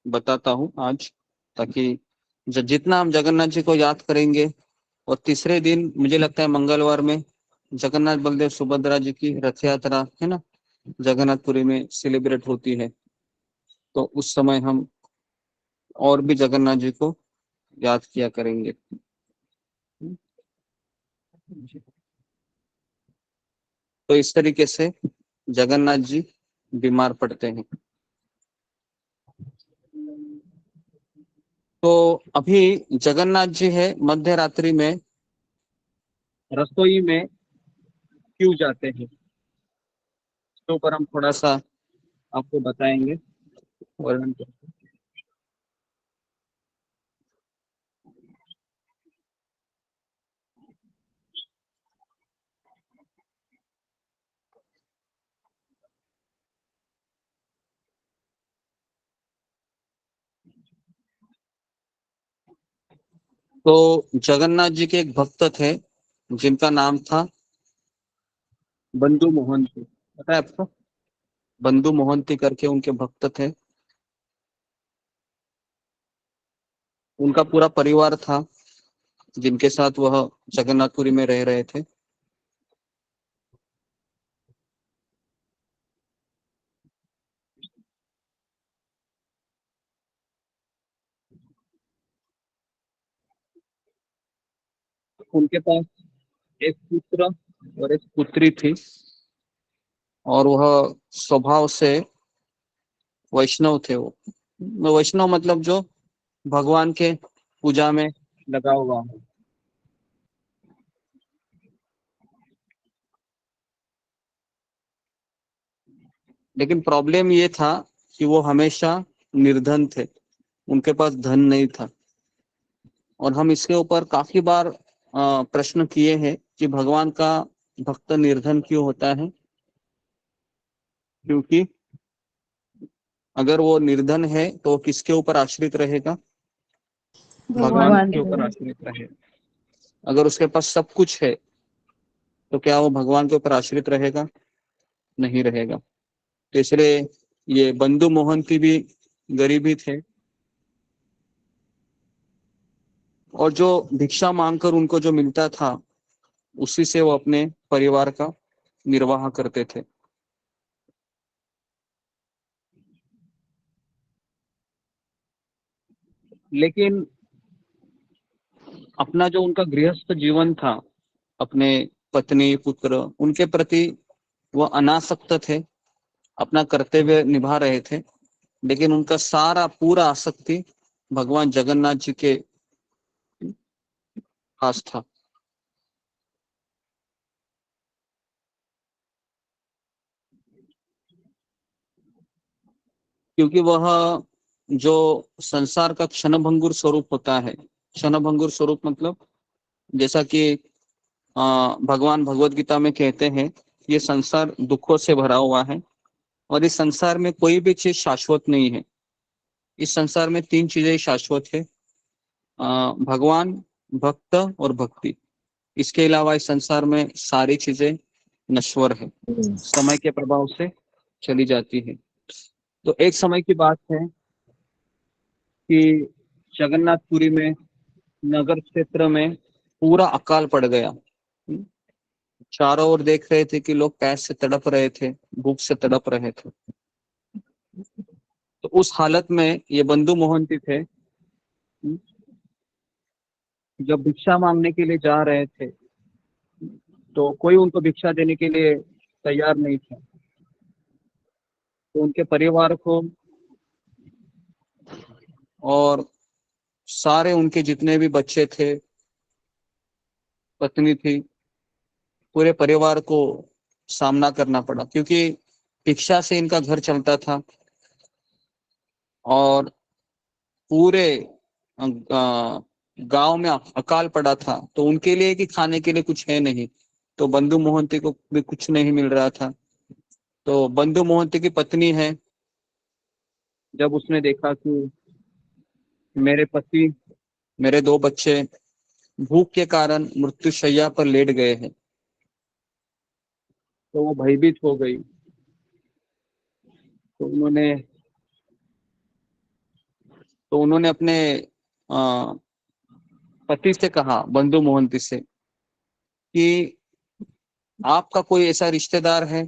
बताता हूँ आज, ताकि जितना हम जगन्नाथ जी को याद करेंगे। और तीसरे दिन मुझे लगता है मंगलवार में जगन्नाथ बलदेव सुभद्रा जी की रथ यात्रा, है ना, जगन्नाथपुरी में सेलिब्रेट होती है। तो उस समय हम और भी जगन्नाथ जी को याद किया करेंगे। तो इस तरीके से जगन्नाथ जी बीमार पड़ते हैं। तो अभी जगन्नाथ जी है मध्य रात्रि में रसोई में क्यों जाते हैं, इसके ऊपर हम थोड़ा सा आपको बताएंगे, वर्णन करेंगे। तो जगन्नाथ जी के एक भक्त थे जिनका नाम था बंधु मोहंती, पता है आपको? बंधु मोहंती करके उनके भक्त थे। उनका पूरा परिवार था जिनके साथ वह जगन्नाथपुरी में रह रहे थे। उनके पास एक पुत्र और एक पुत्री थी और वह स्वभाव से वैष्णव थे। वो वैष्णव मतलब जो भगवान के पूजा में लगा हुआ है। लेकिन प्रॉब्लम ये था कि वो हमेशा निर्धन थे, उनके पास धन नहीं था। और हम इसके ऊपर काफी बार प्रश्न किए हैं कि भगवान का भक्त निर्धन क्यों होता है, क्योंकि अगर वो निर्धन है तो किसके ऊपर आश्रित रहेगा? भगवान के ऊपर आश्रित रहेगा। अगर उसके पास सब कुछ है तो क्या वो भगवान के ऊपर आश्रित रहेगा? नहीं रहेगा। तो इसलिए ये बंधु मोहंती भी गरीब ही थे और जो भिक्षा मांगकर उनको जो मिलता था उसी से वो अपने परिवार का निर्वाह करते थे। लेकिन अपना जो उनका गृहस्थ जीवन था, अपने पत्नी पुत्र उनके प्रति वो अनासक्त थे, अपना कर्तव्य निभा रहे थे, लेकिन उनका सारा पूरा आसक्ति भगवान जगन्नाथ जी के पास था। क्योंकि वह जो संसार का क्षणभंगुर स्वरूप होता है, क्षणभंगुर स्वरूप मतलब जैसा कि भगवान भगवत गीता में कहते हैं, ये संसार दुखों से भरा हुआ है और इस संसार में कोई भी चीज शाश्वत नहीं है। इस संसार में 3 चीजें ही शाश्वत है, भगवान, भक्त और भक्ति। इसके अलावा इस संसार में सारी चीजें नश्वर है, समय के प्रभाव से चली जाती है। तो एक समय की बात है कि जगन्नाथपुरी में नगर क्षेत्र में पूरा अकाल पड़ गया। चारों ओर देख रहे थे कि लोग प्यास से तड़प रहे थे, भूख से तड़प रहे थे। तो उस हालत में ये बंधु मोहंती थे, जब भिक्षा मांगने के लिए जा रहे थे तो कोई उनको भिक्षा देने के लिए तैयार नहीं था। तो उनके परिवार को और सारे उनके जितने भी बच्चे थे, पत्नी थी, पूरे परिवार को सामना करना पड़ा, क्योंकि भिक्षा से इनका घर चलता था और पूरे गांव में अकाल पड़ा था। तो उनके लिए कि खाने के लिए कुछ है नहीं, तो बंधु मोहंती को भी कुछ नहीं मिल रहा था। तो बंधु मोहंती की पत्नी है, जब उसने देखा कि मेरे पति, मेरे 2 बच्चे भूख के कारण मृत्युशैया पर लेट गए हैं, तो वो भयभीत हो गई। तो उन्होंने अपने पति से कहा, बंधु मोहंती से, कि आपका कोई ऐसा रिश्तेदार है,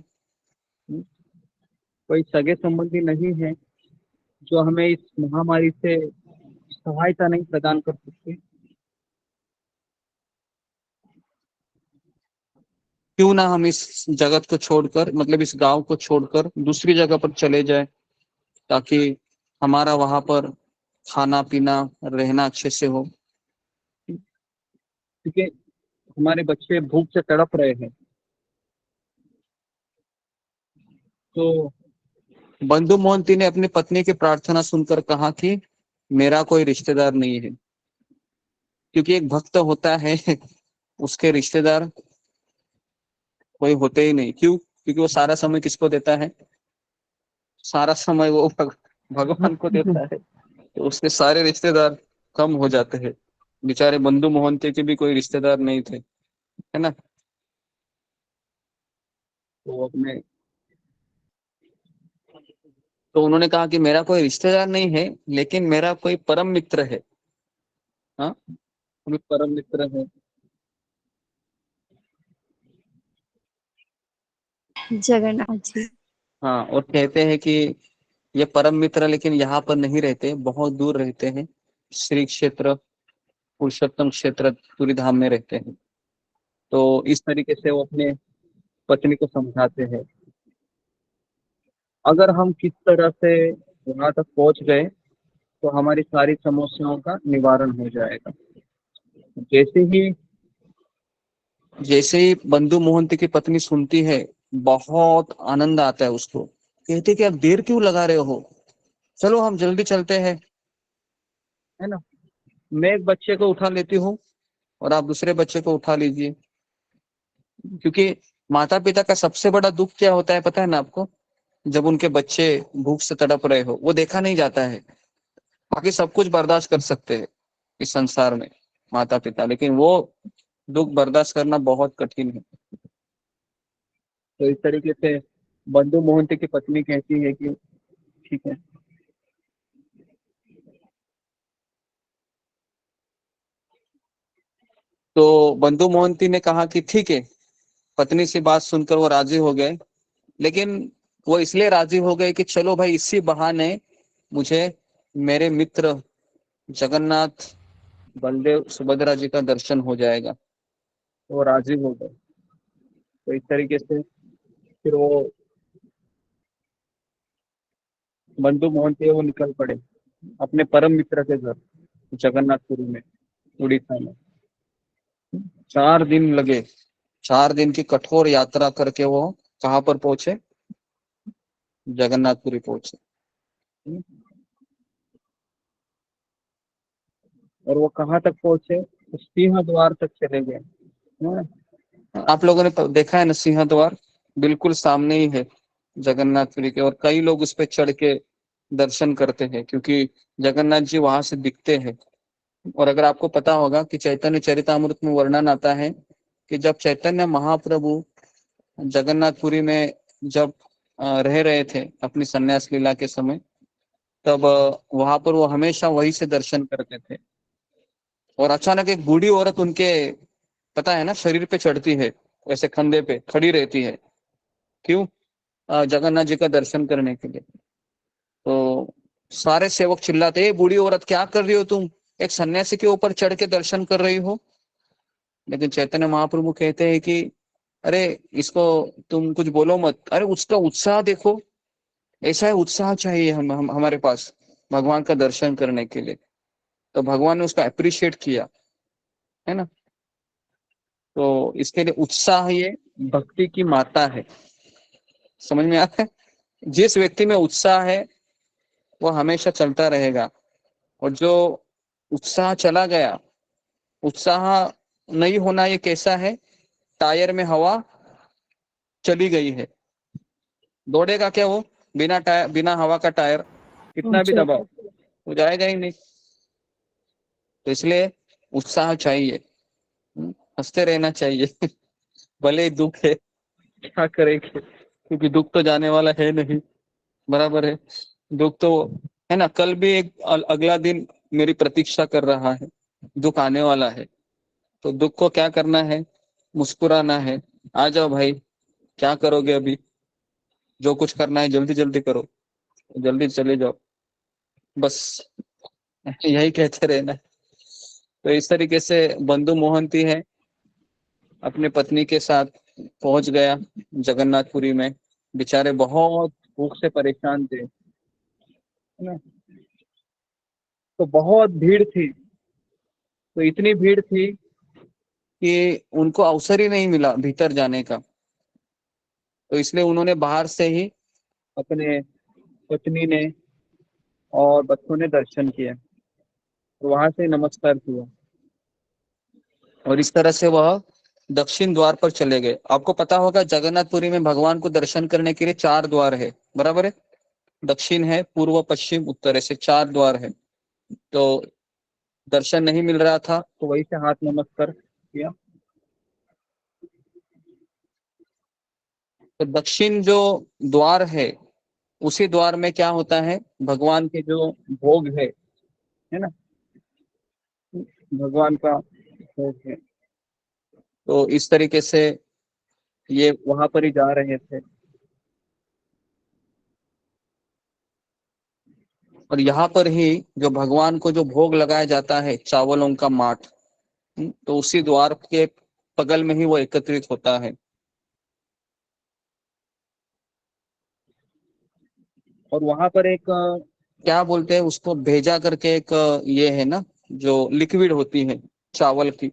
कोई सगे संबंधी नहीं है जो हमें इस महामारी से सहायता नहीं प्रदान कर सकते? क्यों ना हम इस जगत को छोड़कर, मतलब इस गांव को छोड़कर दूसरी जगह पर चले जाए, ताकि हमारा वहां पर खाना पीना रहना अच्छे से हो, क्योंकि हमारे बच्चे भूख से तड़प रहे हैं। तो बंधु मोहंती ने अपनी पत्नी की प्रार्थना सुनकर कहा कि मेरा कोई रिश्तेदार नहीं है, क्योंकि एक भक्त होता है उसके रिश्तेदार कोई होते ही नहीं। क्यों? क्योंकि वो सारा समय किसको देता है? सारा समय वो भगवान को देता है, तो उसके सारे रिश्तेदार कम हो जाते हैं। बेचारे बंधु मोहंती के भी कोई रिश्तेदार नहीं थे, है ना। तो उन्होंने कहा कि मेरा कोई रिश्तेदार नहीं है, लेकिन मेरा कोई परम मित्र है। हाँ, परम मित्र है। जगन्नाथ जी। हाँ, और कहते हैं कि ये परम मित्र लेकिन यहाँ पर नहीं रहते, बहुत दूर रहते हैं, श्री क्षेत्र पुरुषोत्तम क्षेत्र पूरी धाम में रहते हैं। तो इस तरीके से वो अपने पत्नी को समझाते हैं। अगर हम किस तरह से वहां तक पहुंच गए तो हमारी सारी समस्याओं का निवारण हो जाएगा। जैसे ही बंधु मोहंती की पत्नी सुनती है, बहुत आनंद आता है उसको। कहती कि आप देर क्यों लगा रहे हो, चलो हम जल्दी चलते हैं, है ना। मैं एक बच्चे को उठा लेती हूँ और आप दूसरे बच्चे को उठा लीजिए। क्योंकि माता पिता का सबसे बड़ा दुख क्या होता है पता है ना आपको? जब उनके बच्चे भूख से तड़प रहे हो, वो देखा नहीं जाता है। बाकी सब कुछ बर्दाश्त कर सकते हैं इस संसार में माता पिता, लेकिन वो दुख बर्दाश्त करना बहुत कठिन है। तो इस तरीके से बंधु मोहंती की पत्नी कहती है कि ठीक है। तो बंधु मोहंती ने कहा कि ठीक है। पत्नी से बात सुनकर वो राजी हो गए, लेकिन वो इसलिए राजी हो गए कि चलो भाई, इसी बहाने मुझे मेरे मित्र जगन्नाथ बलदेव सुभद्रा जी का दर्शन हो जाएगा। वो राजी हो गए। तो इस तरीके से फिर वो बंधु मोहंती वो निकल पड़े अपने परम मित्र के घर जगन्नाथपुरी में, उड़ीसा में। 4 दिन लगे, 4 दिन की कठोर यात्रा करके वो कहाँ पर पहुंचे? जगन्नाथपुरी पहुंचे। और वो कहाँ तक पहुंचे? सिंह द्वार तक चले गए। आप लोगों ने देखा है ना सिंह द्वार, बिल्कुल सामने ही है जगन्नाथपुरी के। और कई लोग उस पर चढ़ के दर्शन करते हैं, क्योंकि जगन्नाथ जी वहां से दिखते हैं। और अगर आपको पता होगा कि चैतन्य चरितामृत में वर्णन आता है कि जब चैतन्य महाप्रभु जगन्नाथपुरी में जब रह रहे थे अपनी संन्यास लीला के समय, तब वहां पर वो हमेशा वही से दर्शन करते थे। और अचानक एक बूढ़ी औरत उनके, पता है ना, शरीर पे चढ़ती है, ऐसे कंधे पे खड़ी रहती है। क्यों? जगन्नाथ जी का दर्शन करने के लिए। तो सारे सेवक चिल्लाते, ए बूढ़ी औरत क्या कर रही हो तुम, एक सन्यासी के ऊपर चढ़ के दर्शन कर रही हो। लेकिन चैतन्य महाप्रभु कहते हैं कि अरे इसको तुम कुछ बोलो मत, अरे उसका उत्साह देखो, ऐसा है उत्साह चाहिए हमारे पास भगवान का दर्शन करने के लिए। तो भगवान ने उसका अप्रिशिएट किया, है ना। तो इसके लिए उत्साह ये भक्ति की माता है। समझ में आता है? जिस व्यक्ति में उत्साह है वो हमेशा चलता रहेगा, और जो उत्साह चला गया, उत्साह नहीं होना ये कैसा है? टायर में हवा चली गई है, दौड़ेगा क्या वो? बिना टायर, बिना हवा का टायर कितना भी दबाओ वो जाएगा ही नहीं। तो इसलिए उत्साह चाहिए, हंसते रहना चाहिए। भले ही दुख है, क्या करेंगे, क्योंकि दुख तो जाने वाला है नहीं, बराबर है। दुख तो, है ना, कल भी एक अगला दिन मेरी प्रतीक्षा कर रहा है, दुख आने वाला है। तो दुख को क्या करना है? मुस्कुराना है। आ जाओ भाई, क्या करोगे अभी? जो कुछ करना है जल्दी जल्दी करो, जल्दी चले जाओ, बस यही कहते रहना। तो इस तरीके से बंधु मोहंती है अपने पत्नी के साथ पहुंच गया जगन्नाथपुरी में। बेचारे बहुत भूख से परेशान थे, है ना। तो बहुत भीड़ थी, तो इतनी भीड़ थी कि उनको अवसर ही नहीं मिला भीतर जाने का। तो इसलिए उन्होंने बाहर से ही अपने पत्नी ने और बच्चों ने दर्शन किया, तो वहां से नमस्कार किया, और इस तरह से वह दक्षिण द्वार पर चले गए। आपको पता होगा जगन्नाथपुरी में भगवान को दर्शन करने के लिए 4 द्वार है, बराबर है। दक्षिण है, पूर्व, पश्चिम, उत्तर, ऐसे 4 द्वार है। तो दर्शन नहीं मिल रहा था तो वहीं से हाथ नमस्कार किया। तो दक्षिण जो द्वार है उसी द्वार में क्या होता है, भगवान के जो भोग है ना, भगवान का भोग है। तो इस तरीके से ये वहां पर ही जा रहे थे। और यहाँ पर ही जो भगवान को जो भोग लगाया जाता है चावलों का माठ, तो उसी द्वार के बगल में ही वो एकत्रित होता है। और वहां पर एक क्या बोलते हैं उसको, भेजा करके एक ये है ना जो लिक्विड होती है चावल की,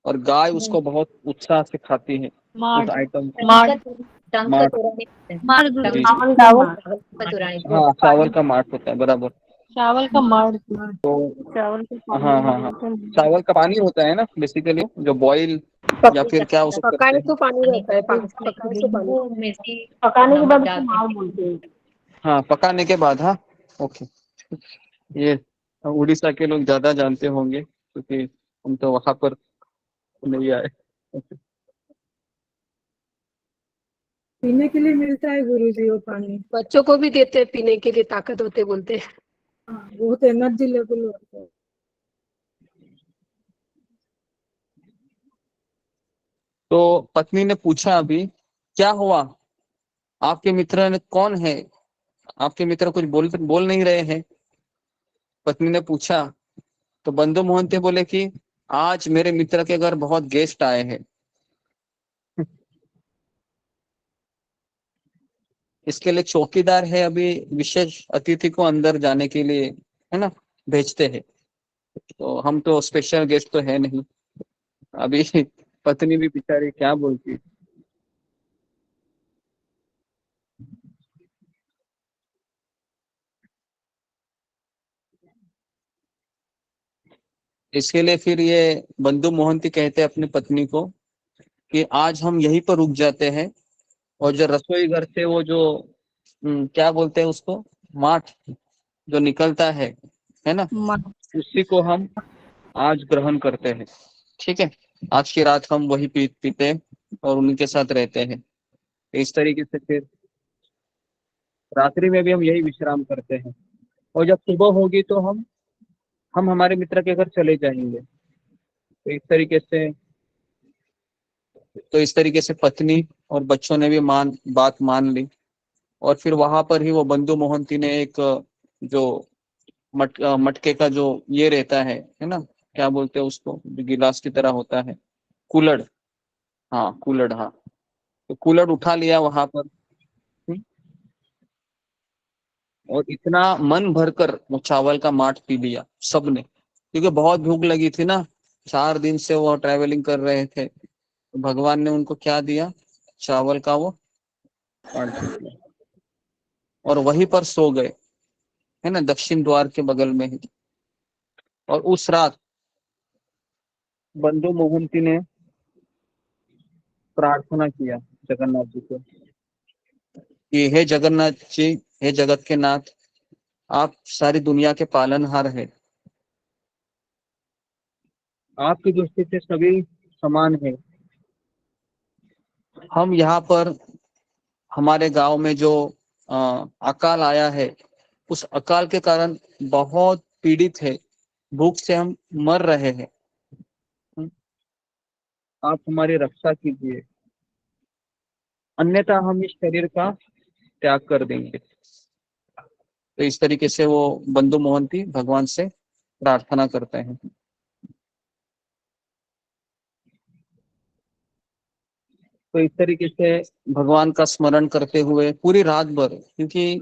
और गाय उसको बहुत उत्साह से खाती है उस आइटम को। माठ, जी। हाँ चावल का माठ होता है, बराबर। चावल का माड़। तो चावल का पानी हाँ हाँ हाँ, चावल का पानी होता है ना बेसिकली, जो बॉईल या फिर क्या उसको करते पकाने हैं। तो पानी रहता है, पकाने से पानी, पकाने के बाद उसको माड़ बोलते हैं। हाँ पकाने के बाद, हाँ ओके। ये उड़ीसा के लोग ज्यादा जानते होंगे क्योंकि हम तो वहां पर नहीं आए। पीने के लिए मिलता है गुरुजी वो पानी। बच्चों को भी देते हैं पीने के लिए, ताकत होते बोलते हैं। बहुत एनर्जी लेवल होता है। तो पत्नी ने पूछा, अभी क्या हुआ, आपके मित्र ने कौन है, आपके मित्र कुछ बोल नहीं रहे हैं। पत्नी ने पूछा तो बंधु मोहंती बोले कि आज मेरे मित्र के घर बहुत गेस्ट आए हैं। इसके लिए चौकीदार है, अभी विशेष अतिथि को अंदर जाने के लिए है ना भेजते हैं। तो हम तो स्पेशल गेस्ट तो है नहीं। अभी पत्नी भी बेचारी क्या बोलती। इसके लिए फिर ये बंधु मोहंती कहते हैं अपनी पत्नी को कि आज हम यहीं पर रुक जाते हैं, और जो रसोई घर से वो जो क्या बोलते हैं उसको, माठ जो निकलता है ना, उसी को हम आज ग्रहण करते हैं। ठीक है, आज की रात हम वही पीते हैं और उनके साथ रहते हैं। इस तरीके से फिर रात्रि में भी हम यही विश्राम करते हैं, और जब सुबह होगी तो हम हमारे मित्र के घर चले जाएंगे। तो इस तरीके से पत्नी और बच्चों ने भी बात मान ली। और फिर वहां पर ही वो बंधु मोहंती ने एक जो मटके का जो ये रहता है ना, क्या बोलते हैं उसको, जो गिलास की तरह होता है, कुल्हड़। हाँ कुल्हड़, हाँ। तो कुल्हड़ उठा लिया वहां पर। और इतना मन भरकर वो चावल का माठ पी लिया सबने, क्योंकि बहुत भूख लगी थी ना, 4 दिन से वो ट्रैवलिंग कर रहे थे। तो भगवान ने उनको क्या दिया, चावल का वो माठ दिया। और वहीं पर सो गए, है ना, दक्षिण द्वार के बगल में ही। और उस रात बंधु मोहंती ने प्रार्थना किया जगन्नाथ जी को कि हे जगन्नाथ जी, हे जगत के नाथ, आप सारी दुनिया के पालनहार है। आपकी दृष्टि से सभी समान है। हम यहाँ पर हमारे गांव में जो अकाल आया है, उस अकाल के कारण बहुत पीड़ित है, भूख से हम मर रहे हैं। आप हमारी रक्षा कीजिए, अन्यथा हम इस शरीर का त्याग कर देंगे। तो इस तरीके से वो बंधु मोहंती भगवान से प्रार्थना करते हैं। तो इस तरीके से भगवान का स्मरण करते हुए पूरी रात भर, क्योंकि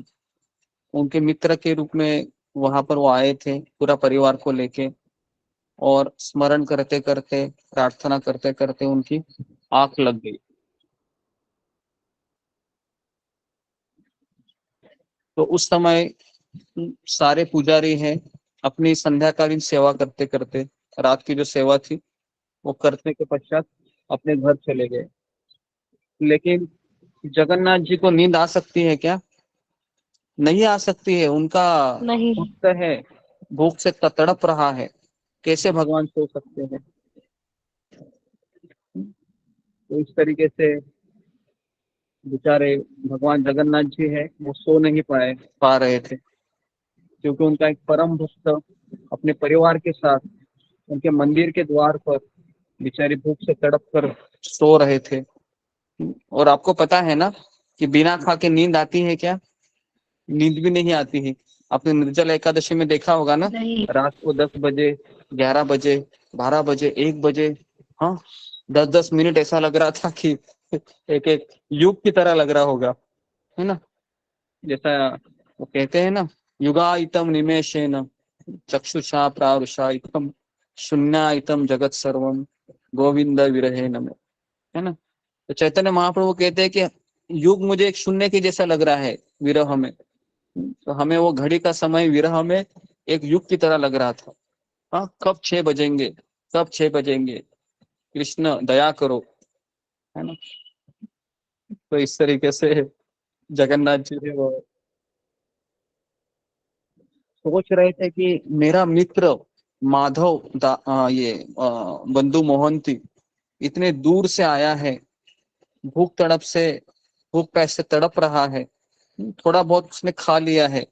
उनके मित्र के रूप में वहां पर वो आए थे पूरा परिवार को लेके, और स्मरण करते करते, प्रार्थना करते करते उनकी आंख लग गई। तो उस समय सारे पुजारी हैं अपनी संध्याकालीन सेवा करते करते, रात की जो सेवा थी वो करने के पश्चात अपने घर चले गए। लेकिन जगन्नाथ जी को नींद आ सकती है क्या? नहीं आ सकती है। उनका नहीं। भक्त है, भूख से तड़प रहा है, कैसे भगवान सो सकते हैं? तो इस तरीके से बेचारे भगवान जगन्नाथ जी है वो सो नहीं पा रहे थे, क्योंकि उनका एक परम भक्त अपने परिवार के साथ उनके मंदिर के द्वार पर बेचारे भूख से तड़प कर सो रहे थे। और आपको पता है ना कि बिना खा के नींद आती है क्या? नींद भी नहीं आती है। आपने निर्जल एकादशी में देखा होगा ना, रात को 10 बजे, 11 बजे, 12 बजे, 1 बजे, हाँ 10-10 मिनट ऐसा लग रहा था कि एक एक युग की तरह लग रहा होगा, है ना? जैसा वो कहते हैं ना, युगाइतम निमेषेन चक्षुषा प्रावृषाइतम शून्याइतम जगत सर्वम गोविंद विरहे नमः, है ना? तो चैतन्य महाप्रभु कहते हैं कि युग मुझे एक शून्य के जैसा लग रहा है विरह में। तो हमें वो घड़ी का समय विरह में एक युग की तरह लग रहा था। हाँ, कब 6 बजेंगे, कब 6 बजेंगे, कृष्ण दया करो, है ना? तो इस तरीके से जगन्नाथ जी ने वो सोच रहे थे कि मेरा मित्र माधव बंधु मोहंती इतने दूर से आया है, भूख प्यास से तड़प रहा है, थोड़ा बहुत उसने खा लिया है,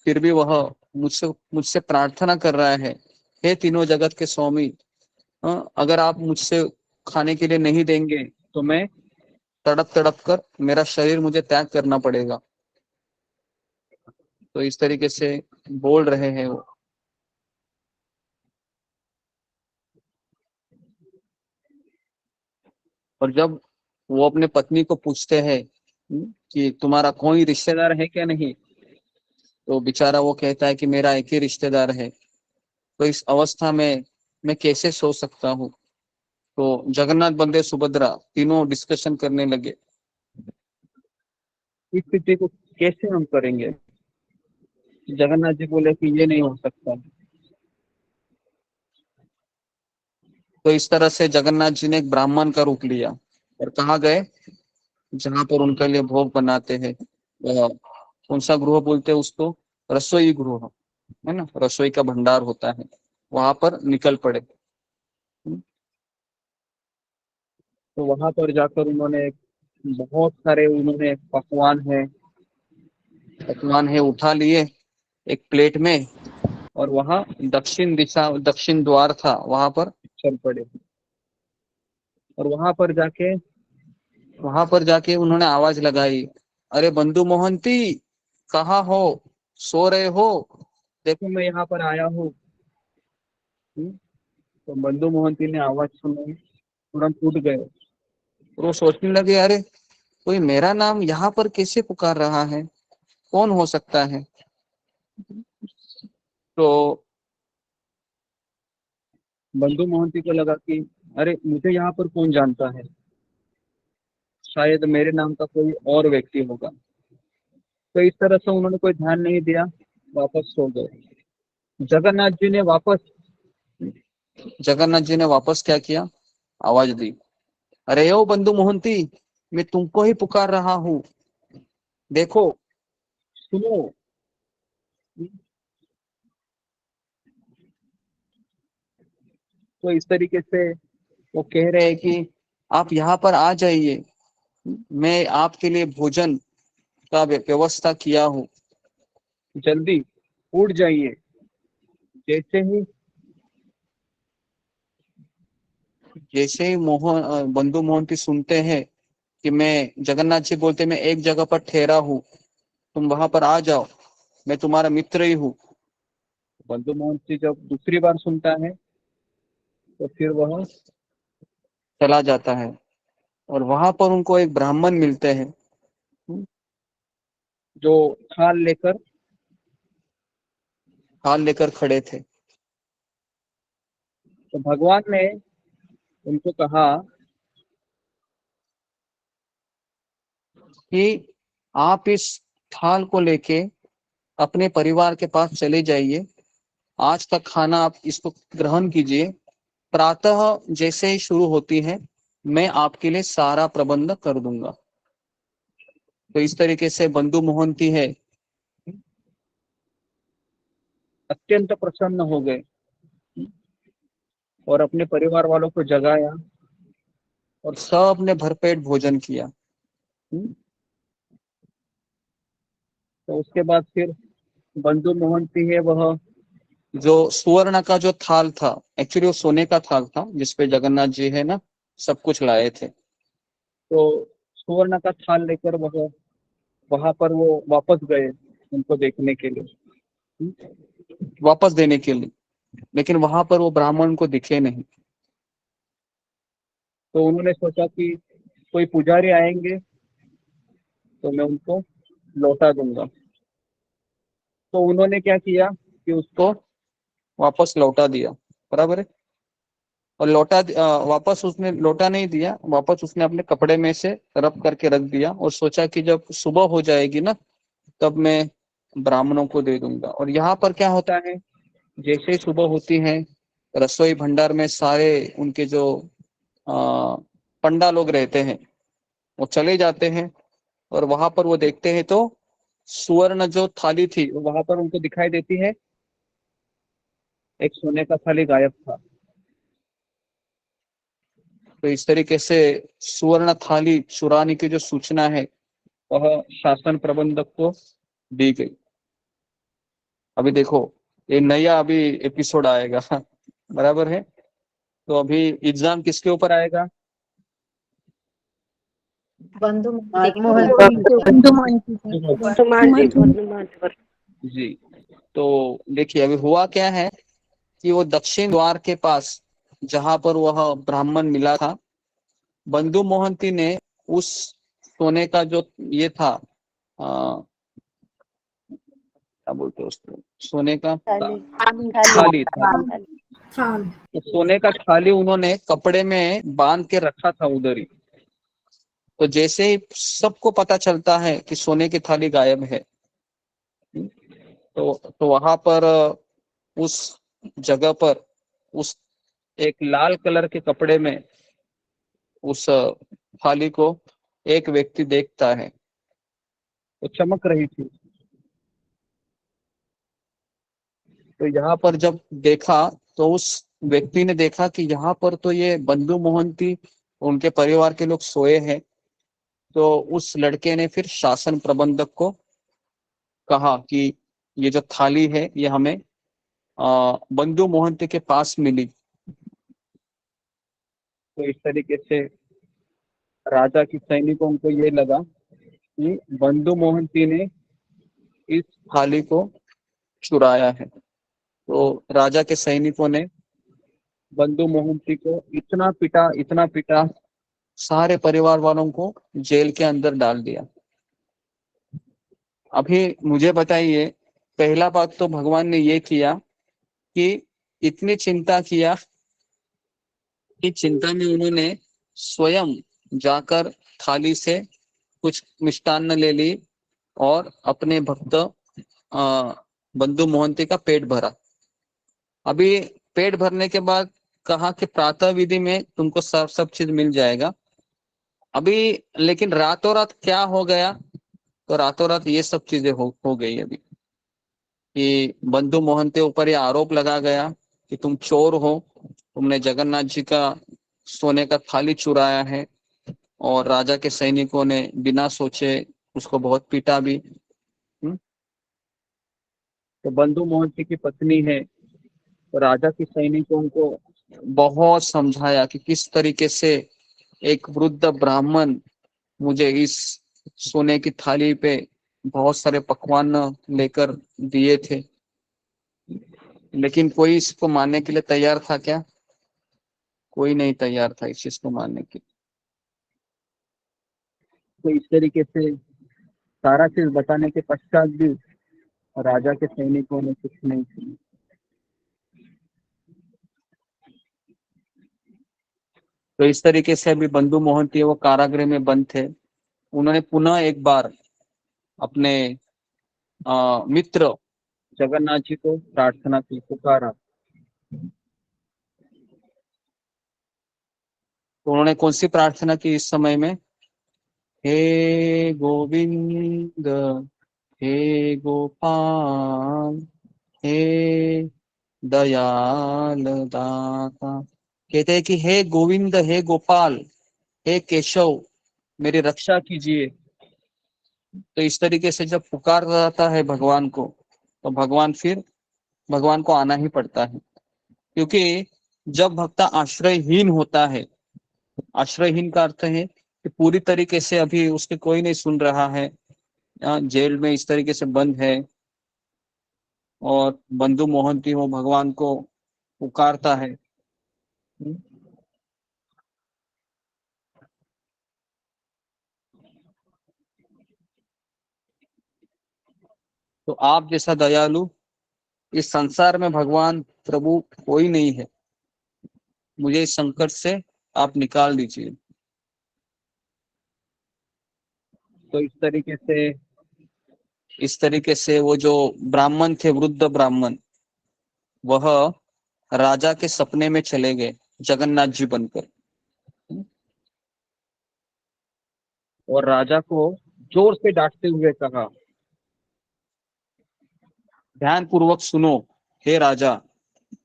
फिर भी वह मुझसे प्रार्थना कर रहा है, हे तीनों जगत के स्वामी, अगर आप मुझसे खाने के लिए नहीं देंगे तो मैं तड़प तड़प कर मेरा शरीर मुझे त्याग करना पड़ेगा। तो इस तरीके से बोल रहे हैं वो। और जब वो अपने पत्नी को पूछते हैं कि तुम्हारा कोई रिश्तेदार है क्या नहीं, तो बेचारा वो कहता है कि मेरा एक ही रिश्तेदार है। तो इस अवस्था में मैं कैसे सो सकता हूँ? तो जगन्नाथ बलदेव सुभद्रा तीनों डिस्कशन करने लगे, इस स्थिति को कैसे हम करेंगे? जगन्नाथ जी बोले कि ये नहीं हो सकता। तो इस तरह से जगन्नाथ जी ने एक ब्राह्मण का रूप लिया और कहाँ गए, जहां पर उनके लिए भोग बनाते हैं, कौन सा गृह बोलते हैं उसको, रसोई गृह, है ना, रसोई का भंडार होता है, वहां पर निकल पड़े। तो वहां पर जाकर उन्होंने बहुत सारे पकवान है उठा लिए एक प्लेट में, और वहां दक्षिण द्वार था, वहां पर चल पड़े। और वहां पर जाके उन्होंने आवाज लगाई, अरे बंधु मोहंती कहाँ हो, सो रहे हो? देखो मैं यहाँ पर आया हूँ। तो बंधु मोहंती ने आवाज सुनी, तुरंत उठ गए और वो सोचने लगे, अरे कोई मेरा नाम यहाँ पर कैसे पुकार रहा है, कौन हो सकता है? तो बंधु मोहंती को लगा कि अरे मुझे यहाँ पर कौन जानता है, शायद मेरे नाम का कोई और व्यक्ति होगा। तो इस तरह से उन्होंने कोई ध्यान नहीं दिया, वापस सो गए। जगन्नाथ जी ने वापस क्या किया, आवाज दी, अरे ओ बंधु मोहंती, मैं तुमको ही पुकार रहा हूँ, देखो सुनो। तो इस तरीके से वो कह रहे हैं कि आप यहाँ पर आ जाइए, मैं आपके लिए भोजन का व्यवस्था किया हूँ, जल्दी उठ जाइए। जैसे ही बंधु मोहंती सुनते हैं कि मैं, जगन्नाथ जी बोलते मैं एक जगह पर ठहरा हूँ, तुम वहां पर आ जाओ, मैं तुम्हारा मित्र ही हूँ। बंधु मोहंती जब दूसरी बार सुनता है तो फिर वह चला जाता है, और वहां पर उनको एक ब्राह्मण मिलते हैं जो थाल लेकर खड़े थे। तो भगवान ने उनको कहा कि आप इस थाल को लेके अपने परिवार के पास चले जाइए, आज का खाना आप इसको ग्रहण कीजिए, प्रातः जैसे ही शुरू होती है मैं आपके लिए सारा प्रबंध कर दूंगा। तो इस तरीके से बंधु मोहंती है अत्यंत प्रसन्न हो गए और अपने परिवार वालों को जगाया और सब ने भरपेट भोजन किया। तो उसके बाद फिर बंधु मोहंती है, वह जो सुवर्ण का जो थाल था, एक्चुअली वो सोने का थाल था जिसपे जगन्नाथ जी है ना सब कुछ लाए थे, तो सुवर्ण का थाल लेकर वह वहां पर वो वापस गए उनको देखने के लिए, वापस देने के लिए, लेकिन वहां पर वो ब्राह्मण को दिखे नहीं। तो उन्होंने सोचा कि कोई पुजारी आएंगे तो मैं उनको लौटा दूंगा। तो उन्होंने क्या किया कि उसको वापस लौटा दिया, बराबर है। और वापस उसने लौटा नहीं दिया, वापस उसने अपने कपड़े में से रब करके रख दिया और सोचा कि जब सुबह हो जाएगी ना तब मैं ब्राह्मणों को दे दूंगा। और यहाँ पर क्या होता है, जैसे ही सुबह होती है रसोई भंडार में सारे उनके जो पंडा लोग रहते हैं वो चले जाते हैं और वहां पर वो देखते हैं तो सुवर्ण जो थाली थी वहां पर उनको दिखाई देती है, एक सोने का थाली गायब था। तो इस तरीके से सुवर्ण थाली चुराने की जो सूचना है वह शासन प्रबंधक को दी गई। अभी देखो ये नया अभी एपिसोड आएगा बराबर है। तो अभी एग्जाम किसके ऊपर आएगा? बंधु जी। तो देखिए अभी हुआ क्या है कि वो दक्षिण द्वार के पास जहां पर वह ब्राह्मण मिला था, बंधु मोहंती ने उस सोने का जो ये था क्या बोलते हैं उसको, सोने का थाली तो सोने का थाली उन्होंने कपड़े में बांध के रखा था उधर ही। तो जैसे ही सबको पता चलता है कि सोने की थाली गायब है तो वहां पर उस जगह पर उस एक लाल कलर के कपड़े में उस थाली को एक व्यक्ति देखता है, वो चमक रही थी। तो यहाँ पर जब देखा तो उस व्यक्ति ने देखा कि यहाँ पर तो ये बंधु मोहंती उनके परिवार के लोग सोए हैं। तो उस लड़के ने फिर शासन प्रबंधक को कहा कि ये जो थाली है ये हमें बंधु मोहंती के पास मिली। तो इस तरीके से राजा की सैनिकों को ये लगा कि बंधु मोहंती ने इस थाली को चुराया है। तो राजा के सैनिकों ने बंधु मोहंती को इतना पिटा सारे परिवार वालों को जेल के अंदर डाल दिया। अभी मुझे बताइए, पहला बात तो भगवान ने ये किया कि इतनी चिंता किया कि चिंता में उन्होंने स्वयं जाकर थाली से कुछ मिष्टान्न ले ली और अपने भक्त बंधु मोहंती का पेट भरा। अभी पेट भरने के बाद कहा कि प्रातः विधि में तुमको सब चीज मिल जाएगा। अभी लेकिन रातों रात क्या हो गया, तो रातों रात ये सब चीजें हो गई अभी कि बंधु मोहंती ऊपर ये आरोप लगा गया कि तुम चोर हो, तुमने जगन्नाथ जी का सोने का थाली चुराया है। और राजा के सैनिकों ने बिना सोचे उसको बहुत पीटा भी। तो बंधु मोहंती की पत्नी है, तो राजा के सैनिकों को बहुत समझाया कि किस तरीके से एक वृद्ध ब्राह्मण मुझे इस सोने की थाली पे बहुत सारे पकवान लेकर दिए थे, लेकिन कोई इसको मानने के लिए तैयार था क्या? कोई नहीं तैयार था इस चीज को मानने के लिए। तो इस तरीके से सारा चीज बताने के पश्चात भी राजा के सैनिकों ने कुछ नहीं सुना। तो इस तरीके से अभी बंधु मोहंती वो कारागृह में बंद थे। उन्होंने पुनः एक बार अपने मित्र जगन्नाथ जी को प्रार्थना की, पुकारा। तो उन्होंने कौन सी प्रार्थना की इस समय में? हे गोविंद, हे गोपाल, हे दयाल दाता। कहते हैं कि हे गोविंद, हे गोपाल, हे केशव, मेरी रक्षा कीजिए। तो इस तरीके से जब पुकार जाता है भगवान को, तो भगवान को आना ही पड़ता है। क्योंकि जब भक्त आश्रयहीन होता है, आश्रयहीन का अर्थ है कि पूरी तरीके से अभी उसके कोई नहीं सुन रहा है, जेल में इस तरीके से बंद है, और बंधु मोहंती वो भगवान को पुकारता है, तो आप जैसा दयालु इस संसार में भगवान प्रभु कोई नहीं है। मुझे इस संकट से आप निकाल दीजिए। तो इस तरीके से वो जो ब्राह्मण थे, वृद्ध ब्राह्मण, वह राजा के सपने में चले गए जगन्नाथ जी बनकर, और राजा को जोर से डांटते हुए कहा, ध्यान पूर्वक सुनो हे राजा,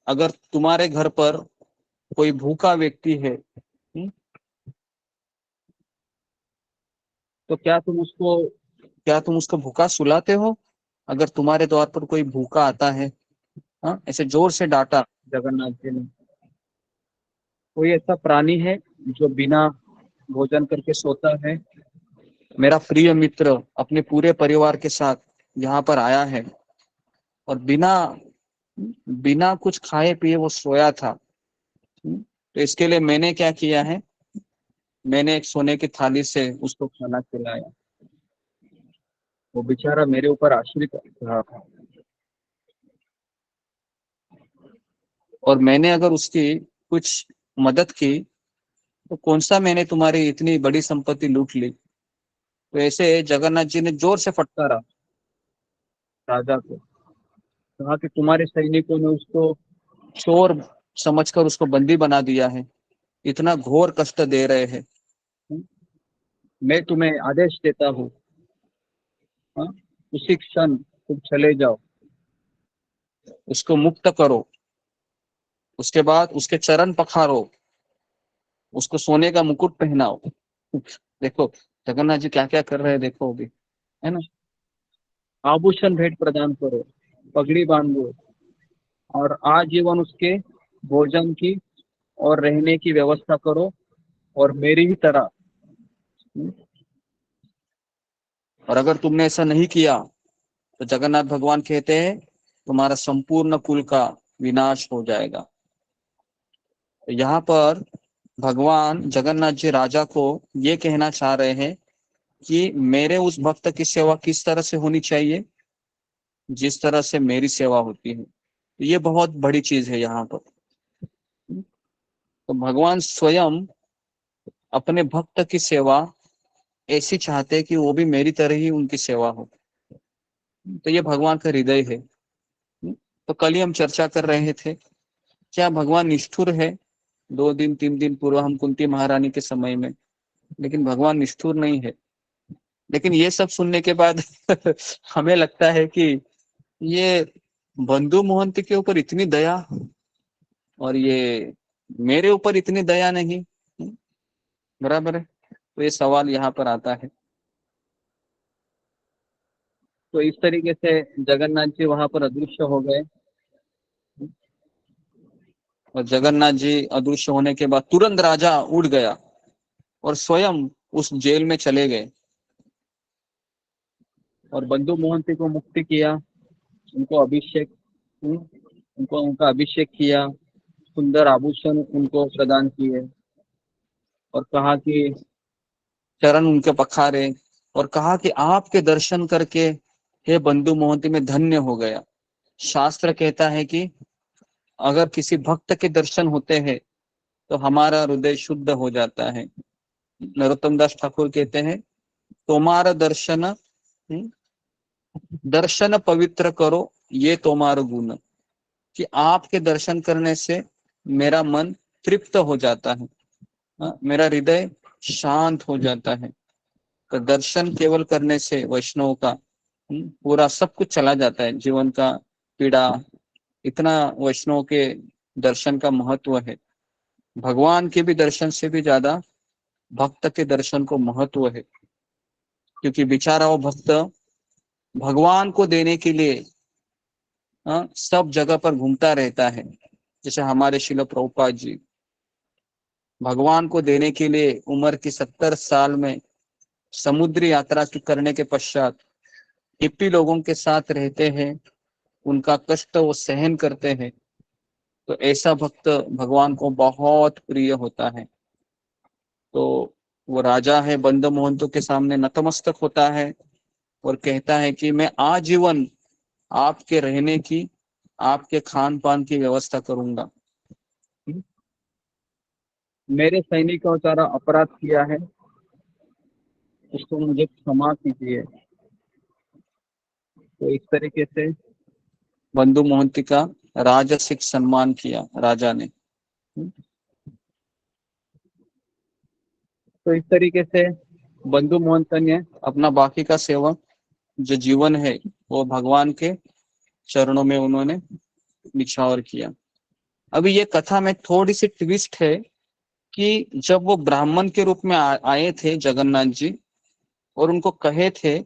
अगर तुम्हारे घर पर कोई भूखा व्यक्ति है, तो क्या तुम उसको भूखा सुलाते हो? अगर तुम्हारे द्वार पर कोई भूखा आता है, ऐसे जोर से डांटा जगन्नाथ जी ने। कोई ऐसा प्राणी है जो बिना भोजन करके सोता है? मेरा प्रिय मित्र अपने पूरे परिवार के साथ यहाँ पर आया है, और बिना कुछ खाए पिए वो सोया था। तो इसके लिए मैंने क्या किया है, मैंने एक सोने की थाली से उसको खाना खिलाया। वो बेचारा मेरे ऊपर आश्रित रहा था, और मैंने अगर उसकी कुछ मदद की तो कौन सा मैंने तुम्हारी इतनी बड़ी संपत्ति लूट ली। तो ऐसे जगन्नाथ जी ने जोर से फटकारा राजा को, कहा कि तुम्हारे सैनिकों ने उसको चोर समझकर उसको बंदी बना दिया है, इतना घोर कष्ट दे रहे हैं। मैं तुम्हें आदेश देता हूँ, उसी क्षण तुम चले जाओ, उसको मुक्त करो, उसके बाद उसके चरण पखारो, उसको सोने का मुकुट पहनाओ। देखो जगन्नाथ जी क्या क्या कर रहे हैं, देखो अभी, है ना। आभूषण भेंट प्रदान करो, पगड़ी बांधो, और आजीवन उसके भोजन की और रहने की व्यवस्था करो, और मेरी ही तरह। और अगर तुमने ऐसा नहीं किया तो जगन्नाथ भगवान कहते हैं तुम्हारा संपूर्ण कुल का विनाश हो जाएगा। तो यहाँ पर भगवान जगन्नाथ जी राजा को ये कहना चाह रहे हैं कि मेरे उस भक्त की सेवा किस तरह से होनी चाहिए, जिस तरह से मेरी सेवा होती है। तो ये बहुत बड़ी चीज है यहाँ पर। तो भगवान स्वयं अपने भक्त की सेवा ऐसी चाहते हैं कि वो भी मेरी तरह ही उनकी सेवा हो। तो ये भगवान का हृदय है। तो कल ही हम चर्चा कर रहे थे, क्या भगवान निष्ठुर है? 2 दिन 3 दिन पूर्व हम कुंती महारानी के समय में, लेकिन भगवान निष्ठुर नहीं है। लेकिन ये सब सुनने के बाद हमें लगता है कि ये बंधु मोहंती के ऊपर इतनी दया और ये मेरे ऊपर इतनी दया नहीं, बराबर है। तो ये सवाल यहाँ पर आता है। तो इस तरीके से जगन्नाथ जी वहां पर अदृश्य हो गए, और जगन्नाथ जी अदृश्य होने के बाद तुरंत राजा उड़ गया और स्वयं उस जेल में चले गए, और बंधु मोहंती को मुक्ति किया, उनको उनका अभिषेक किया, सुंदर आभूषण उनको प्रदान किए, और कहा कि चरण उनके पखारे, और कहा कि आपके दर्शन करके हे बंधु मोहंती में धन्य हो गया। शास्त्र कहता है कि अगर किसी भक्त के दर्शन होते हैं तो हमारा हृदय शुद्ध हो जाता है। नरोत्तम दास ठाकुर कहते हैं तुम्हारा दर्शन पवित्र करो, ये तुम्हारा गुण, कि आपके दर्शन करने से मेरा मन तृप्त हो जाता है, मेरा हृदय शांत हो जाता है। तो दर्शन केवल करने से वैष्णव का पूरा सब कुछ चला जाता है, जीवन का पीड़ा, इतना वैष्णव के दर्शन का महत्व है। भगवान के भी दर्शन से भी ज्यादा भक्त के दर्शन को महत्व है, क्योंकि बेचारा वो भक्त भगवान को देने के लिए सब जगह पर घूमता रहता है। जैसे हमारे शिल प्रभुपाद जी भगवान को देने के लिए उम्र की 70 साल में समुद्री यात्रा करने के पश्चात हिप्पी लोगों के साथ रहते हैं, उनका कष्ट वो सहन करते हैं। तो ऐसा भक्त भगवान को बहुत प्रिय होता है। तो वो राजा है, बंद मोहंतों के सामने नतमस्तक होता है और कहता है कि मैं आजीवन आपके रहने की, आपके खान पान की व्यवस्था करूंगा। मेरे सैनिक का सारा अपराध किया है, उसको मुझे क्षमा कीजिए। तो इस तरीके से बंधु मोहंती का राजसिक सम्मान किया राजा ने। तो इस तरीके से बंधु मोहंत ने अपना बाकी का सेवा जो जीवन है वो भगवान के चरणों में उन्होंने निछावर किया। अभी ये कथा में थोड़ी सी ट्विस्ट है कि जब वो ब्राह्मण के रूप में आए थे जगन्नाथ जी, और उनको कहे थे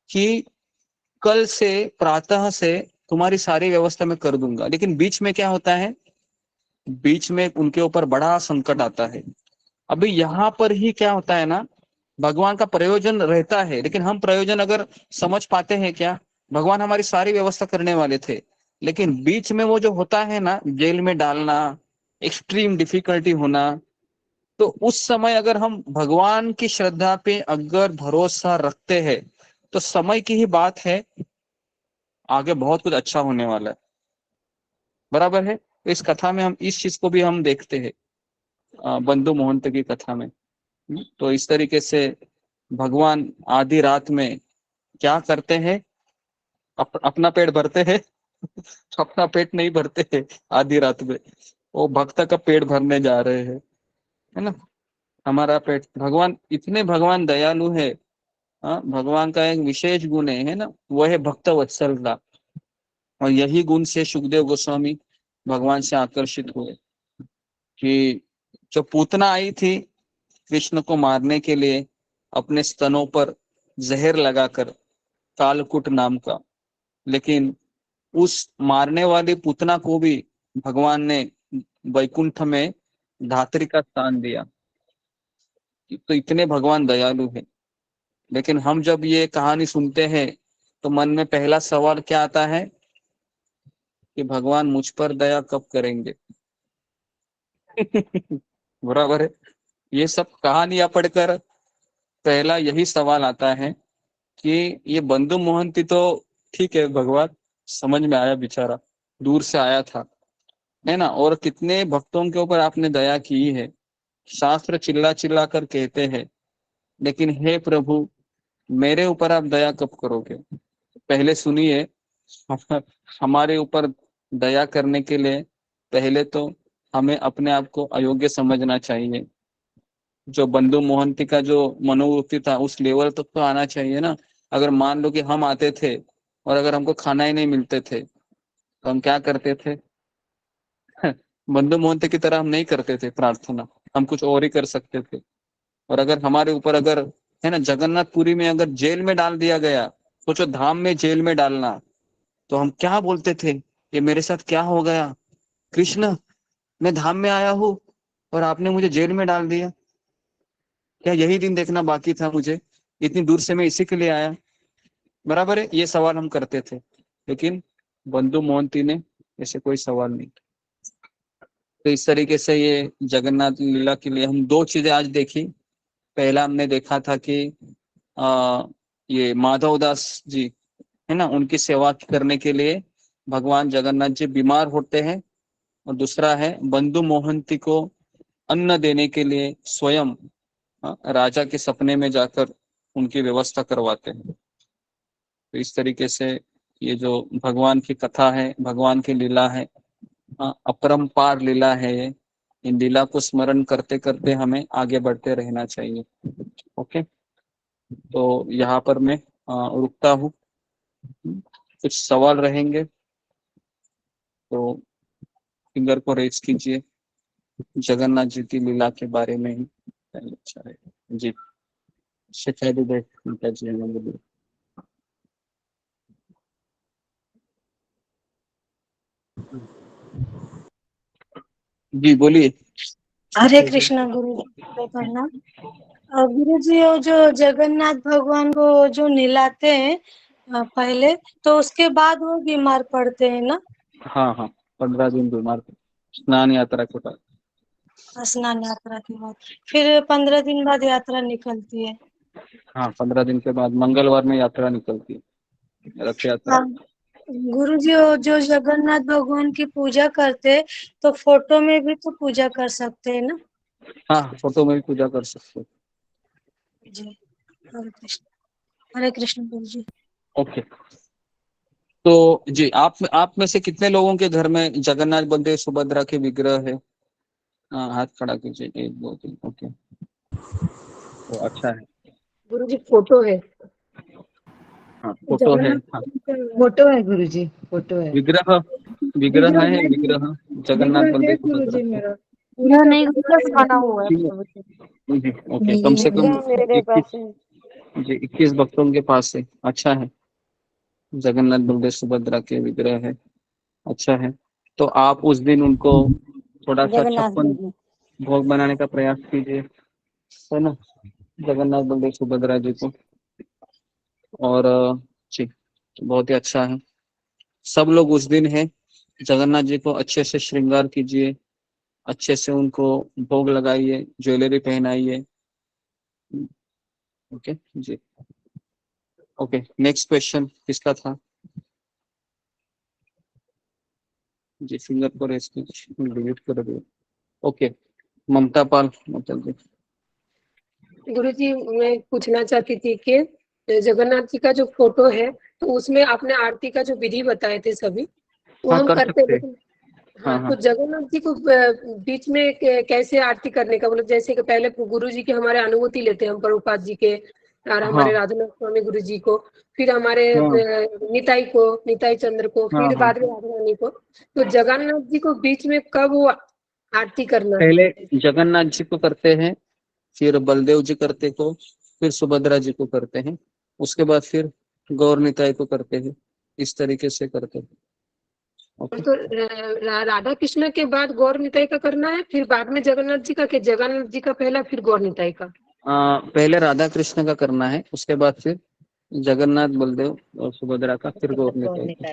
कि कल से प्रातः से तुम्हारी सारी व्यवस्था मैं कर दूंगा, लेकिन बीच में क्या होता है, बीच में उनके ऊपर बड़ा संकट आता है। अभी यहाँ पर ही क्या होता है ना, भगवान का प्रयोजन रहता है, लेकिन हम प्रयोजन अगर समझ पाते हैं क्या, भगवान हमारी सारी व्यवस्था करने वाले थे, लेकिन बीच में वो जो होता है ना, जेल में डालना, एक्सट्रीम डिफिकल्टी होना, तो उस समय अगर हम भगवान की श्रद्धा पे अगर भरोसा रखते हैं तो समय की ही बात है, आगे बहुत कुछ अच्छा होने वाला है। बराबर है। इस कथा में हम इस चीज को भी हम देखते हैं बंधु मोहंत की कथा में। तो इस तरीके से भगवान आधी रात में क्या करते हैं, अपना पेट भरते हैं अपना पेट नहीं भरते हैं, आधी रात में वो भक्त का पेट भरने जा रहे हैं, है ना। हमारा पेट, भगवान इतने भगवान दयालु है। भगवान का एक विशेष गुण है ना, वो है भक्त वत्सलता। और यही गुण से सुखदेव गोस्वामी भगवान से आकर्षित हुए कि जो पूतना आई थी कृष्ण को मारने के लिए अपने स्तनों पर जहर लगाकर, कालकुट नाम का, लेकिन उस मारने वाली पूतना को भी भगवान ने वैकुंठ में धात्री का स्थान दिया। तो इतने भगवान दयालु है। लेकिन हम जब ये कहानी सुनते हैं तो मन में पहला सवाल क्या आता है कि भगवान मुझ पर दया कब करेंगे बराबर है। ये सब कहानियां पढ़कर पहला यही सवाल आता है कि ये बंधु मोहंती तो ठीक है, भगवान समझ में आया, बेचारा दूर से आया था, है ना, और कितने भक्तों के ऊपर आपने दया की है, शास्त्र चिल्ला चिल्ला कर कहते हैं, लेकिन हे प्रभु मेरे ऊपर आप दया कब करोगे। पहले सुनिए, हमारे ऊपर दया करने के लिए पहले तो हमें अपने आप को अयोग्य समझना चाहिए। जो बंधु मोहंती का जो मनोवृत्ति था उस लेवल तक तो आना चाहिए ना। अगर मान लो कि हम आते थे और अगर हमको खाना ही नहीं मिलते थे तो हम क्या करते थे बंधु मोहंती की तरह हम नहीं करते थे प्रार्थना, हम कुछ और ही कर सकते थे। और अगर हमारे ऊपर अगर, है ना, जगन्नाथपुरी में अगर जेल में डाल दिया गया, सोचो धाम में जेल में डालना, तो हम क्या बोलते थे, ये मेरे साथ क्या हो गया कृष्ण, मैं धाम में आया हूँ और आपने मुझे जेल में डाल दिया, क्या यही दिन देखना बाकी था मुझे, इतनी दूर से मैं इसी के लिए आया। बराबर है, ये सवाल हम करते थे, लेकिन बंधु मोहंती ने ऐसे कोई सवाल नहीं। तो इस तरीके से ये जगन्नाथ लीला के लिए हम दो चीजें आज देखी। पहला हमने देखा था कि ये माधव दास जी, है ना, उनकी सेवा करने के लिए भगवान जगन्नाथ जी बीमार होते हैं, और दूसरा है बंधु मोहंती को अन्न देने के लिए स्वयं राजा के सपने में जाकर उनकी व्यवस्था करवाते हैं। तो इस तरीके से ये जो भगवान की कथा है, भगवान की लीला है, अपरंपार लीला है ये। इन लीला को स्मरण करते करते हमें आगे बढ़ते रहना चाहिए। ओके, तो यहाँ पर मैं रुकता हूँ। कुछ सवाल रहेंगे। तो फिंगर को रेज कीजिए। जगन्नाथ जी की लीला के बारे में ही अच्छा है जी। शिकायत जी हमें बोलिए। जी बोलिए। हरे कृष्णा गुरु जी प्रणाम। गुरु जी वो जो जगन्नाथ भगवान को जो नहलाते हैं पहले, तो उसके बाद वो बीमार पड़ते हैं ना? हाँ हाँ 15 दिन बीमार थे स्नान यात्रा के बाद। स्नान यात्रा के बाद फिर 15 दिन बाद यात्रा निकलती है। हाँ 15 दिन के बाद मंगलवार में यात्रा निकलती है, रथ यात्रा। हाँ गुरु जी वो जो जगन्नाथ भगवान की पूजा करते हैं, तो फोटो में भी तो पूजा कर सकते हैं ना? हाँ फोटो में भी पूजा कर सकते हो। जी हरे कृष्ण गुरु जी। ओके तो जी आप में से कितने लोगों के घर में जगन्नाथ बलदेव सुभद्रा के विग्रह है? हाथ खड़ा कीजिए 1 2 3। ओके तो अच्छा है। गुरु जी फोटो है। हाँ फोटो है। हाँ फोटो है गुरु जी, फोटो है। विग्रह विग्रह है विग्रह जगन्नाथ बलदेव गुरु सुभद्रा जी के। मेरा पूरा नहीं बना हुआ है प्रभु जी। ओके कम से कम मेरे पास है। 21 भक्तों के पास है। अच्छा है जगन्नाथ बलदेव सुभद्रा के विग्रह है। अच्छा है तो आप उस दिन उनको थोड़ा सा जगन्नाथ 56 जी भोग बनाने का प्रयास कीजिए, है ना, जगन्नाथ बलदेव सुभद्रा जी को। और जी बहुत ही अच्छा है। सब लोग उस दिन है जगन्नाथ जी को अच्छे से श्रृंगार कीजिए, अच्छे से उनको भोग लगाइए, ज्वेलरी पहनाइए। ओके जी। ओके नेक्स्ट क्वेश्चन किसका था? जी फिंगर को रेस डिलीट कर दो। ओके ममता पाल मतलब जी। गुरु जी मैं पूछना चाहती थी कि जगन्नाथ जी का जो फोटो है, तो उसमें आपने आरती का जो विधि बताए थे सभी, वो हाँ हम कर करते हैं, सकते हैं। लेकिन हाँ हाँ, हाँ तो जगन्नाथ जी को बीच में कैसे आरती करने का, मतलब जैसे कि पहले गुरु जी की हमारे अनुभूति लेते हैं हम प्रभुपाद जी के और हाँ हमारे राधानाथ स्वामी गुरु जी को, फिर हमारे हाँ निताई चंद्र को, हाँ फिर हाँ बाद में राधा रानी को। तो जगन्नाथ जी को बीच में कब वो आरती करना है? पहले जगन्नाथ जी को करते हैं, फिर बलदेव जी करते को, फिर सुभद्रा जी को करते हैं, उसके बाद फिर गौर निताई को करते हैं। इस तरीके से करते हैं। ओके तो राधा कृष्ण के बाद गौर निताई का करना है, फिर बाद में जगन्नाथ जी का, कि जगन्नाथ जी का पहला फिर गौर निताई का? पहले राधा कृष्ण का करना है, उसके बाद फिर जगन्नाथ बलदेव और सुभद्रा का, फिर गौर निताई का।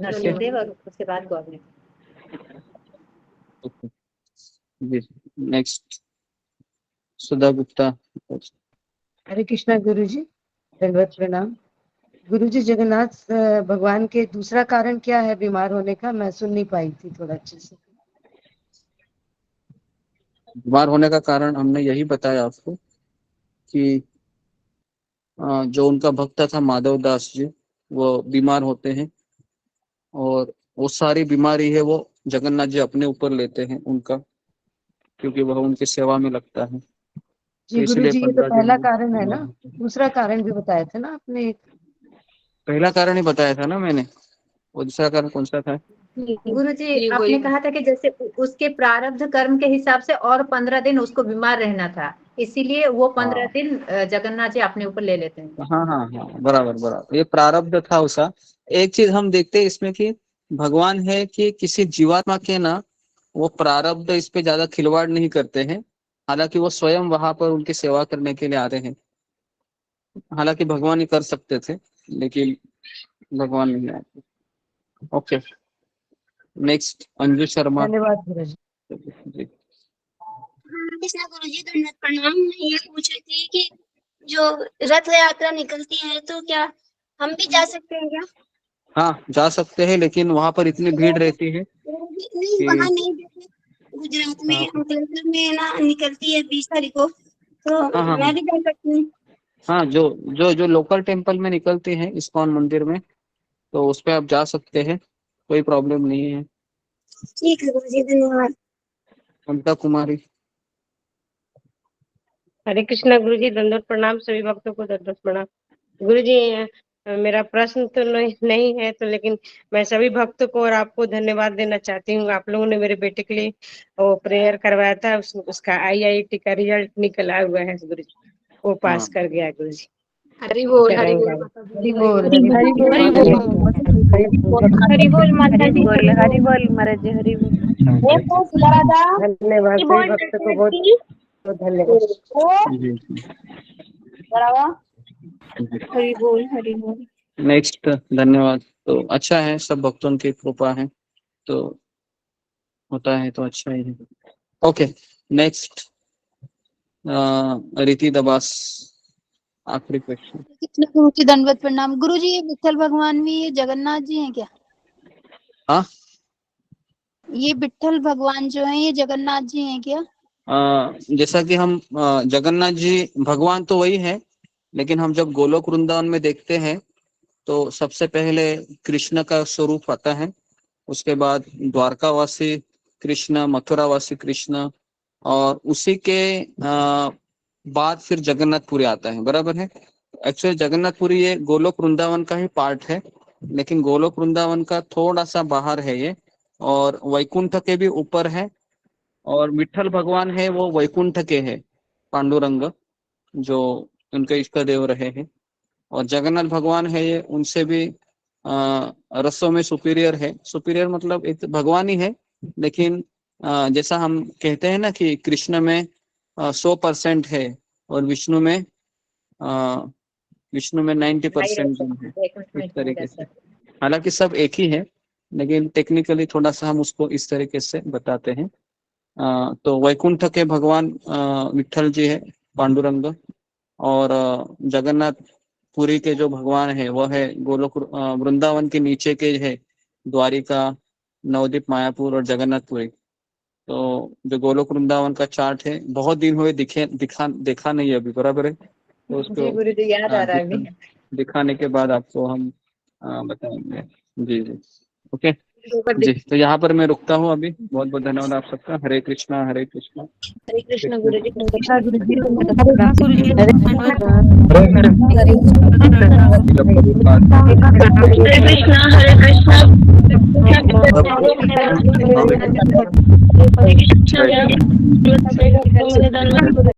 नरसिंहदेव और उसके बाद गवर्नमेंट। ओके जी नेक्स्ट सुधा गुप्ता। हरे कृष्णा गुरु जी दंडवत प्रणाम। गुरु जी जगन्नाथ भगवान के दूसरा कारण क्या है बीमार होने का? मैं सुन नहीं पाई थी थोड़ा अच्छे से। बीमार होने का कारण हमने यही बताया आपको कि जो उनका भक्त था माधव दास जी, वो बीमार होते हैं और वो सारी बीमारी है वो जगन्नाथ जी अपने ऊपर लेते हैं उनका, क्योंकि वह उनकी सेवा में लगता है। तो जी गुरु इसलिए जी ये तो 15 दिन पहला वो कारण है बीमार ना, होते हैं। दूसरा कारण भी बताया था ना आपने एक। पहला कारण ही बताया था ना मैंने, वो दूसरा कारण कौन सा था? गुरु जी ये आपने वही कहा था कि जैसे उसके प्रारब्ध कर्म के हिसाब से और 15 दिन उसको बीमार रहना था, इसीलिए वो 15 हाँ दिन जगन्नाथ जी अपने ऊपर ले लेते हैं। हाँ हाँ हाँ बराबर बराबर, ये प्रारब्ध था उसका। एक चीज हम देखते हैं इसमें कि भगवान है कि किसी जीवात्मा के ना वो प्रारब्ध इस पे ज्यादा खिलवाड़ नहीं करते हैं। हालांकि वो स्वयं वहां पर उनकी सेवा करने के लिए आते हैं। हालांकि भगवान ही कर सकते थे लेकिन भगवान नहीं आए। ओके नेक्स्ट अंजू शर्मा धन्यवाद गुरु जी। जी। कृष्णा गुरु जी दंडवत प्रणाम। मैं ये पूछ रही थी कि जो रथ यात्रा निकलती है, तो क्या हम भी जा सकते हैं क्या? हाँ जा सकते हैं लेकिन वहां पर इतनी भीड़ रहती है नहीं, कि वहाँ नहीं, जैसे गुजरात में अंकलेश्वर में ना निकलती है 20 तारीख को, तो हाँ हाँ मैं भी जा सकती हूँ? हाँ जो जो जो लोकल टेम्पल में निकलती है इस्कॉन मंदिर में, तो उस पे आप जा सकते हैं, कोई प्रॉब्लम नहीं है। ठीक है गुरु जी, धन्यवाद। ममता कुमारी। हरे कृष्णा गुरु जी दंडवत प्रणाम, सभी भक्तों को दंडवत प्रणाम। गुरु जी मेरा प्रश्न तो नहीं है तो, लेकिन मैं सभी भक्तों को और आपको धन्यवाद देना चाहती हूँ। आप लोगों ने मेरे बेटे के लिए वो प्रेयर करवाया था, उसका IIT का रिजल्ट निकला हुआ है गुरु जी, वो पास कर गया गुरु जी। हरि बोल, हरि बोल, हरि बोल, हरि बोल, हरि बोल, हरि बोल माता जी, हरि बोल महाराज जी, हरि बोल। धन्यवाद सभी भक्तों को, बहुत धन्यवाद। हरि बोल, हरि बोल। नेक्स्ट, धन्यवाद। तो अच्छा है, सब भक्तों की कृपा है तो होता है तो अच्छा ही है। ओके, नेक्स्ट रीति दबास, आखिरी क्वेश्चन। गुरु जी दंडवत प्रणाम। गुरु जी, ये विठल भगवान भी ये जगन्नाथ जी हैं क्या? हाँ, ये विठल भगवान जो हैं ये जगन्नाथ जी हैं क्या? जैसा कि हम जगन्नाथ जी भगवान तो वही है, लेकिन हम जब गोलोक वृंदावन में देखते हैं तो सबसे पहले कृष्ण का स्वरूप आता है, उसके बाद द्वारकावासी कृष्ण, मथुरावासी कृष्ण, और उसी के बाद फिर जगन्नाथपुरी आता है। बराबर है। एक्चुअली जगन्नाथपुरी ये गोलोक वृंदावन का ही पार्ट है, लेकिन गोलोक वृंदावन का थोड़ा सा बाहर है ये, और वैकुंठ के भी ऊपर है। और विठल भगवान है वो वैकुंठ के है, पांडुरंग जो उनके इष्ट देव रहे हैं। और जगन्नाथ भगवान है ये उनसे भी रसों में सुपीरियर है। सुपीरियर मतलब एक भगवान ही है, लेकिन जैसा हम कहते हैं ना कि कृष्ण में 100% है और विष्णु में 90% है, इस तरीके से। हालांकि सब एक ही है, लेकिन टेक्निकली थोड़ा सा हम उसको इस तरीके से बताते हैं। तो वैकुंठ के भगवान विठल जी है, पांडुरंग, और जगन्नाथपुरी के जो भगवान है वह है गोलोक वृंदावन के नीचे के है, द्वारिका, नवदीप, मायापुर और जगन्नाथपुरी। तो जो गोलोक वृंदावन का चार्ट है, बहुत दिन हुए देखा नहीं अभी। बराबर है। तो उसको गुरु जी याद आ रहा है अभी। दिखाने के बाद आपको हम बताएंगे। जी जी, ओके जी। तो यहाँ पर मैं रुकता हूँ अभी। बहुत बहुत धन्यवाद आप सबका। हरे कृष्णा, हरे कृष्णा, हरे कृष्ण गुरु जी, गुरु जी, हरे हरे कृष्ण, हरे कृष्ण।